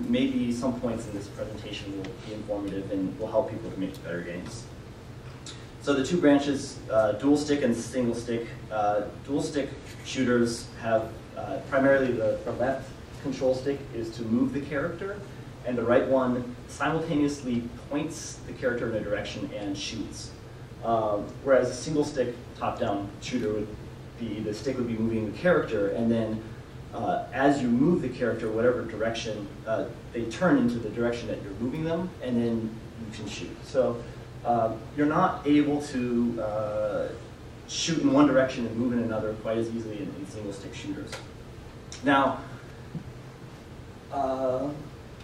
maybe some points in this presentation will be informative and will help people to make better games. So the two branches, dual stick and single stick. Dual stick shooters have primarily the left control stick is to move the character, and the right one simultaneously points the character in a direction and shoots. Whereas a single stick top-down shooter would be, the stick would be moving the character, and then as you move the character, whatever direction, they turn into the direction that you're moving them, and then you can shoot. So you're not able to shoot in one direction and move in another quite as easily in single stick shooters. Now,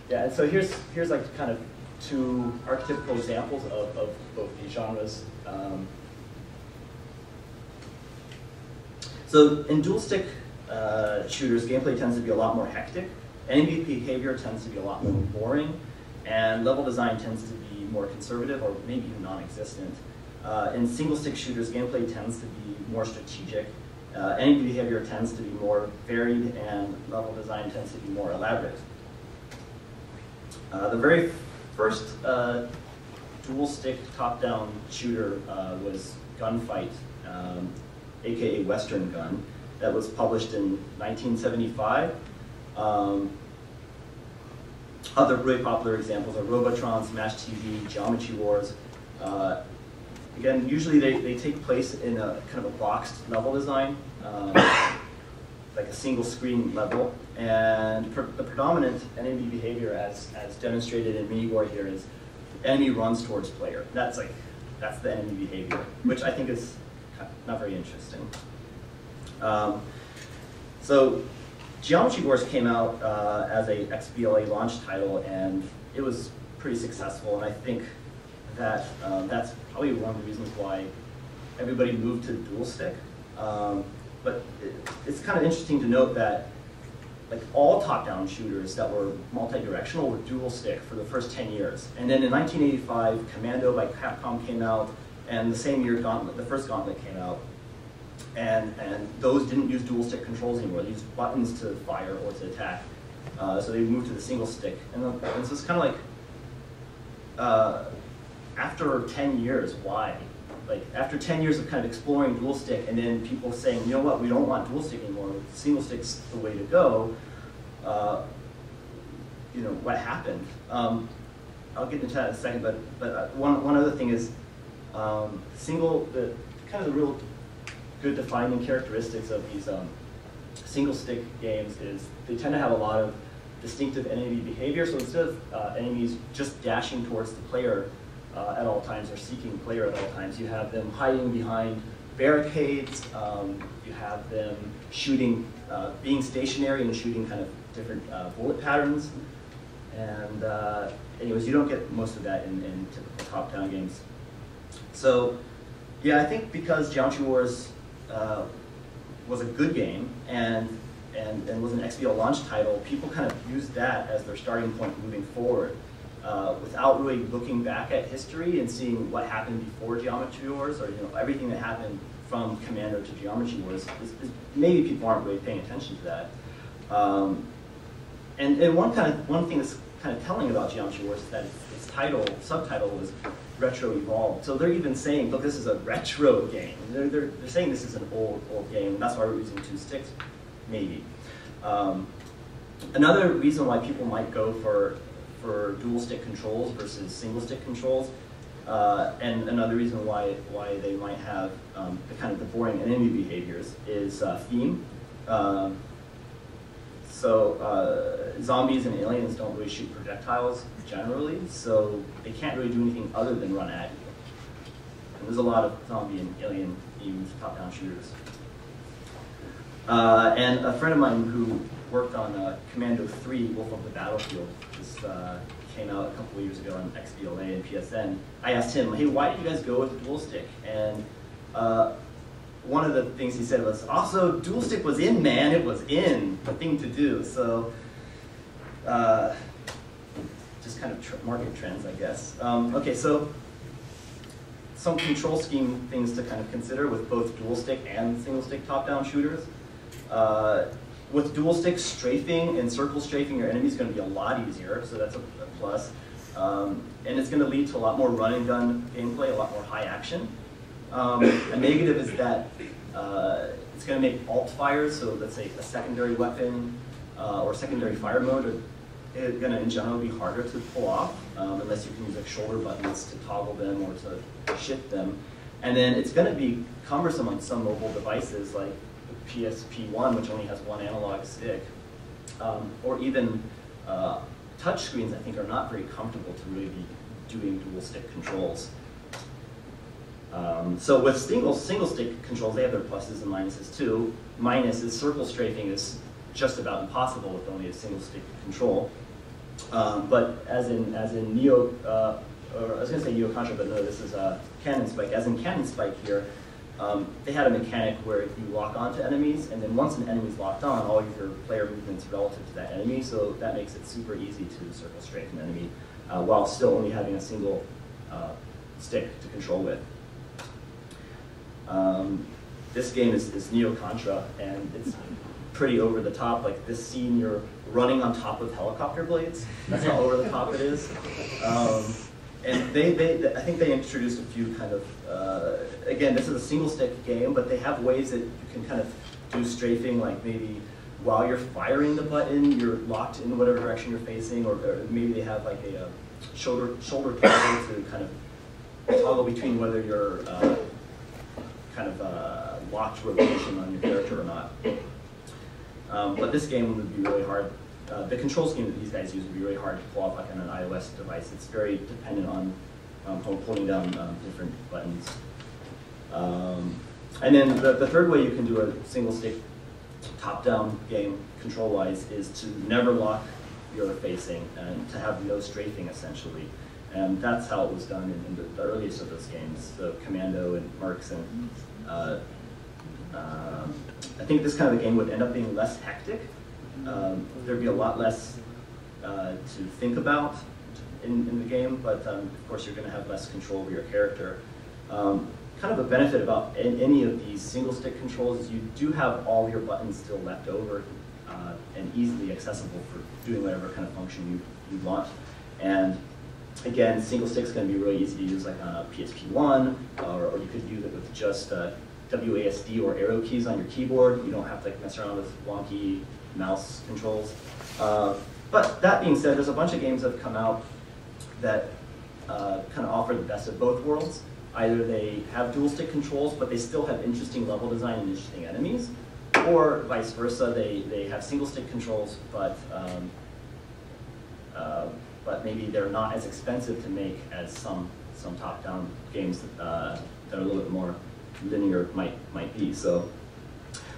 yeah, and so here's like kind of two archetypical examples of both these genres. So in dual stick shooters, gameplay tends to be a lot more hectic. Enemy behavior tends to be a lot more boring, and level design tends to be more conservative or maybe even non-existent. In single stick shooters, gameplay tends to be more strategic. Enemy behavior tends to be more varied, and level design tends to be more elaborate. The very first dual stick top-down shooter was Gunfight, aka Western Gun, that was published in 1975. Other really popular examples are Robotron, Smash TV, Geometry Wars. Again, usually they take place in a kind of a boxed level design, like a single screen level. And the predominant enemy behavior, as demonstrated in Mini War here, is enemy runs towards player. That's like That's the enemy behavior, which I think is not very interesting. So Geometry Wars came out as a XBLA launch title, and it was pretty successful, and I think that that's probably one of the reasons why everybody moved to dual stick. But it's kind of interesting to note that like all top-down shooters that were multi-directional were dual stick for the first 10 years. And then in 1985, Commando by Capcom came out, and the same year Gauntlet, the first Gauntlet came out. And those didn't use dual stick controls anymore. They used buttons to fire or to attack. So they moved to the single stick. And so it's kind of like, after 10 years, why? Like after 10 years of kind of exploring dual stick, and then people saying, you know what, we don't want dual stick anymore. Single stick's the way to go. You know what happened? I'll get into that in a second. But one other thing is the kind of the real good defining characteristics of these single stick games is they tend to have a lot of distinctive enemy behavior. So instead of enemies just dashing towards the player at all times or seeking player at all times, you have them hiding behind barricades. You have them shooting, being stationary and shooting kind of different bullet patterns. And anyways, you don't get most of that in typical top-down games. So yeah, I think because Geometry Wars was a good game and was an XBL launch title, people kind of used that as their starting point moving forward without really looking back at history and seeing what happened before Geometry Wars, or everything that happened from Commando to Geometry Wars. Maybe people aren't really paying attention to that. And one thing that's kind of telling about Geometry Wars is that its subtitle was retro evolved. So they're even saying, look, this is a retro game. They're saying this is an old game, and that's why we're using two sticks, maybe. Another reason why people might go for dual stick controls versus single stick controls, and another reason why they might have the kind of the boring enemy behaviors is theme. So zombies and aliens don't really shoot projectiles generally, so they can't really do anything other than run at you. And there's a lot of zombie and alien themed top-down shooters. And a friend of mine who worked on Commando 3, Wolf of the Battlefield, this came out a couple of years ago on XBLA and PSN. I asked him, hey, why did you guys go with the dual stick? And one of the things he said was, also, dual stick was in, man. It was in, the thing to do. So just kind of market trends, I guess. Okay, so some control scheme things to kind of consider with both dual stick and single stick top-down shooters. With dual stick, strafing and circle strafing your enemy is going to be a lot easier, so that's a plus. And it's going to lead to a lot more run and gun gameplay, a lot more high action. A negative is that it's going to make alt fires, so let's say a secondary weapon or secondary fire mode are going to in general be harder to pull off unless you can use like shoulder buttons to toggle them or to shift them. And then it's going to be cumbersome on some mobile devices like the PSP1, which only has one analog stick, or even touch screens. I think are not very comfortable to really be doing dual stick controls. So with single stick controls, they have their pluses and minuses too. Minus is circle strafing is just about impossible with only a single stick control. But as in Neo, or I was going to say Neo Contra, but no, this is Cannon Spike. As in Cannon Spike here, they had a mechanic where you lock onto enemies, and then once an enemy's locked on, all of your player movement's relative to that enemy, so that makes it super easy to circle strafe an enemy while still only having a single stick to control with. This game is Neo Contra, and it's pretty over the top. Like this scene, you're running on top of helicopter blades. That's how over the top it is. And I think they introduced a few kind of, again, this is a single stick game, but they have ways that you can kind of do strafing, like maybe while you're firing the button, you're locked in whatever direction you're facing, or maybe they have like a shoulder toggle to kind of toggle between whether you're kind of locked rotation on your character or not. But this game would be really hard. The control scheme that these guys use would be really hard to pull off like on an iOS device. It's very dependent on holding down different buttons. And then the third way you can do a single stick top-down game control-wise is to never lock your facing and to have no strafing essentially. And that's how it was done in the earliest of those games, the Commando and Mercs. And I think this kind of a game would end up being less hectic. There'd be a lot less to think about in the game, but of course you're going to have less control over your character. Kind of a benefit about any of these single stick controls is you do have all your buttons still left over and easily accessible for doing whatever kind of function you want. And again, single stick's going to be really easy to use like on a PSP1, or you could use it with just WASD or arrow keys on your keyboard. You don't have to like, mess around with wonky mouse controls. But that being said, there's a bunch of games that have come out that kind of offer the best of both worlds. Either they have dual stick controls, but they still have interesting level design and interesting enemies, or vice versa, they have single stick controls, but maybe they're not as expensive to make as some top-down games that are a little bit more linear might be. So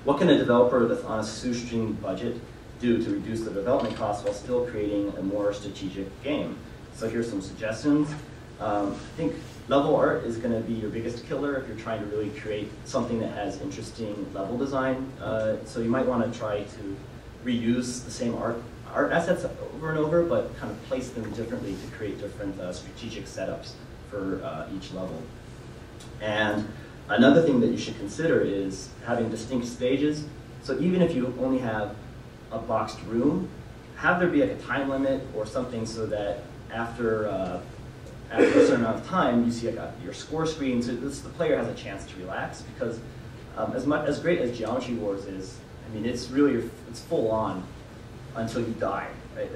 what can a developer that's on a shoestring budget do to reduce the development costs while still creating a more strategic game? So here's some suggestions. I think level art is going to be your biggest killer if you're trying to really create something that has interesting level design. So you might want to try to reuse the same art assets over and over, but kind of place them differently to create different strategic setups for each level. And another thing that you should consider is having distinct stages. So even if you only have a boxed room, have there be like a time limit or something so that after a certain amount of time, you see like your score screen, so the player has a chance to relax. Because as great as Geometry Wars is, I mean, it's full on until you die. Right?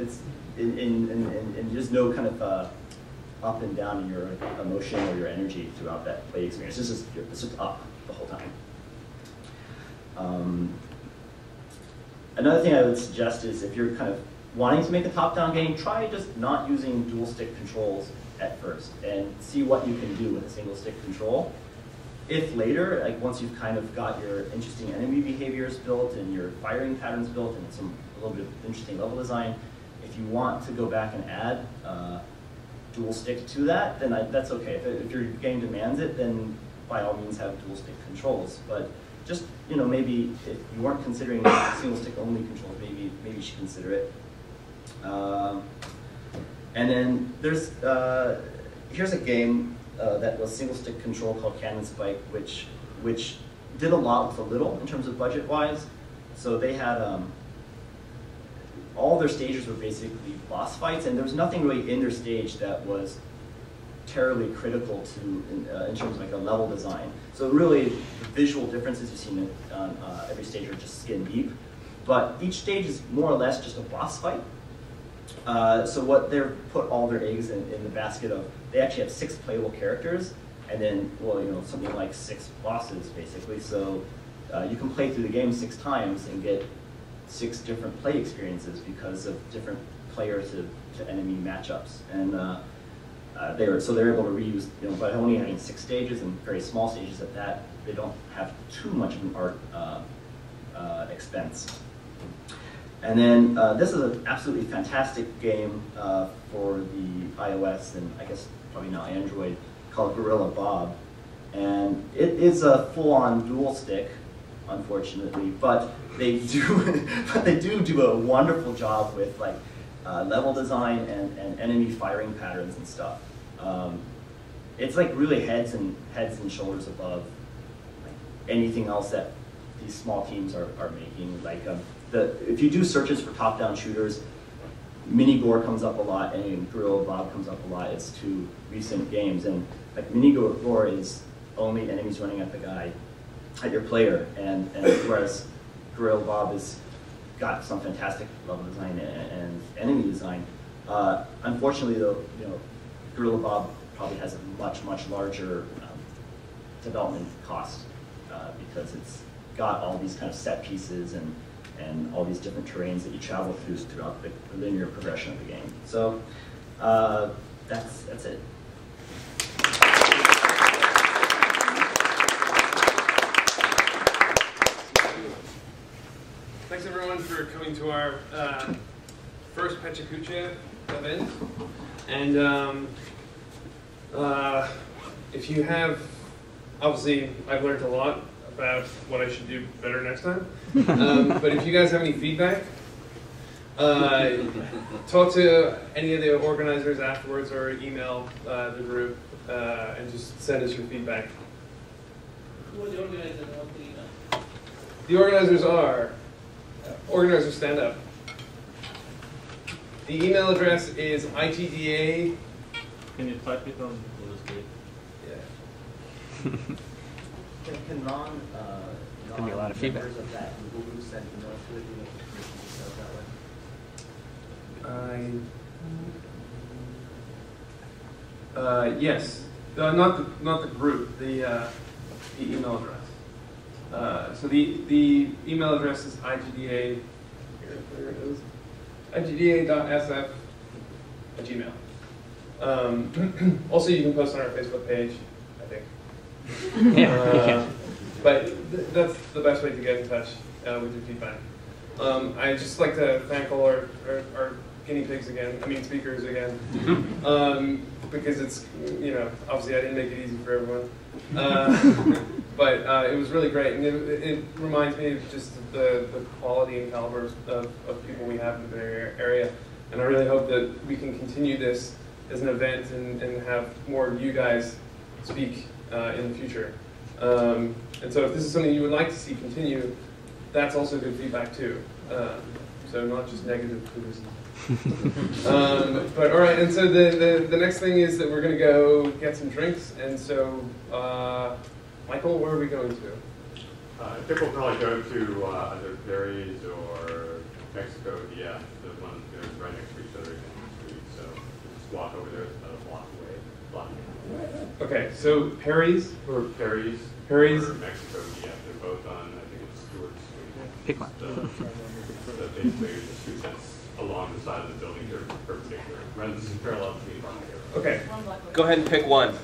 And there's no kind of up and down in your emotion or your energy throughout that play experience. It's just up the whole time. Another thing I would suggest is if you're kind of wanting to make a top-down game, try just not using dual stick controls at first and see what you can do with a single stick control. If later, like once you've kind of got your interesting enemy behaviors built and your firing patterns built and a little bit of interesting level design, if you want to go back and add dual stick to that, then that's okay. If your game demands it, then by all means have dual stick controls. But just, maybe if you weren't considering single stick only controls, maybe you should consider it. And then there's here's a game that was single stick control called Cannon Spike, which did a lot with a little in terms of budget wise. So they had all their stages were basically boss fights, and there was nothing really in their stage that was terribly critical to in terms of like a level design. So really, the visual differences you've seen on every stage are just skin deep, but each stage is more or less just a boss fight. So what they're put all their eggs in the basket of, they actually have 6 playable characters, and then, something like 6 bosses, basically. So you can play through the game 6 times and get 6 different play experiences because of different player to enemy matchups. And they're able to reuse, by only having 6 stages and very small stages at that, they don't have too much of an art expense. And then this is an absolutely fantastic game for the iOS and I guess probably now Android, called Gorilla Bob. And it is a full-on dual stick, unfortunately, but they do a wonderful job with like level design and enemy firing patterns and stuff. It's like really heads and shoulders above like anything else that these small teams are making. Like if you do searches for top-down shooters, Mini Gore comes up a lot, and Gorilla Bob comes up a lot. It's 2 recent games, and like Mini Gore is only enemies running at the guy, at your player, and whereas Gorilla Bob has got some fantastic level design and enemy design. Unfortunately, though, Gorilla Bob probably has a much larger development cost because it's got all these kind of set pieces and all these different terrains that you travel through throughout the linear progression of the game. So that's it. Thanks everyone for coming to our first Pechakucha event. And if you have, obviously I've learned a lot about what I should do better next time. But if you guys have any feedback, talk to any of the organizers afterwards or email the group and just send us your feedback. Who are the organizers of the email? The organizers are, organizers stand up. The email address is ITDA. Can you type it on the screen? Yeah. Can Can be a lot of feedback. members of that Google group send emails to it, you know, yourself that way? Yes, not the group, the email address. So the email address is IGDA. Here it is. IGDA.sf@gmail. Also, you can post on our Facebook page, I think. Yeah. But that's the best way to get in touch with your feedback. I'd just like to thank all our guinea pigs again, speakers again, because it's, obviously I didn't make it easy for everyone. But it was really great, and it reminds me of just the quality and caliber of people we have in the Bay Area. And I really hope that we can continue this as an event and have more of you guys speak in the future. And so if this is something you would like to see continue, that's also good feedback too. So not just negative criticism. But all right, and so the next thing is that we're going to go get some drinks. And so, Michael, where are we going to? I think we'll probably go to either Perry's or Mexico DF. The one there's right next to each other in the street. So just walk over there. It's about a block away. Okay, so Perry's? Or Perry's. Perry's. Or Mexico DF. They're both on, I think it's Stewart Street. Pick one. So basically the street that's along the side of the building here, perpendicular. Runs parallel to the environment. Okay. Go ahead and pick one.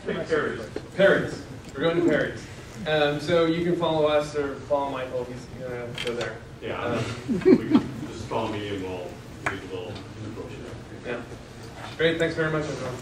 Pick Perry's. Perry's. We're going to Perry's. So you can follow us or follow Michael. He's going to go there. Yeah, we can just follow me and we'll leave a little. Yeah. Great. Thanks very much, everyone.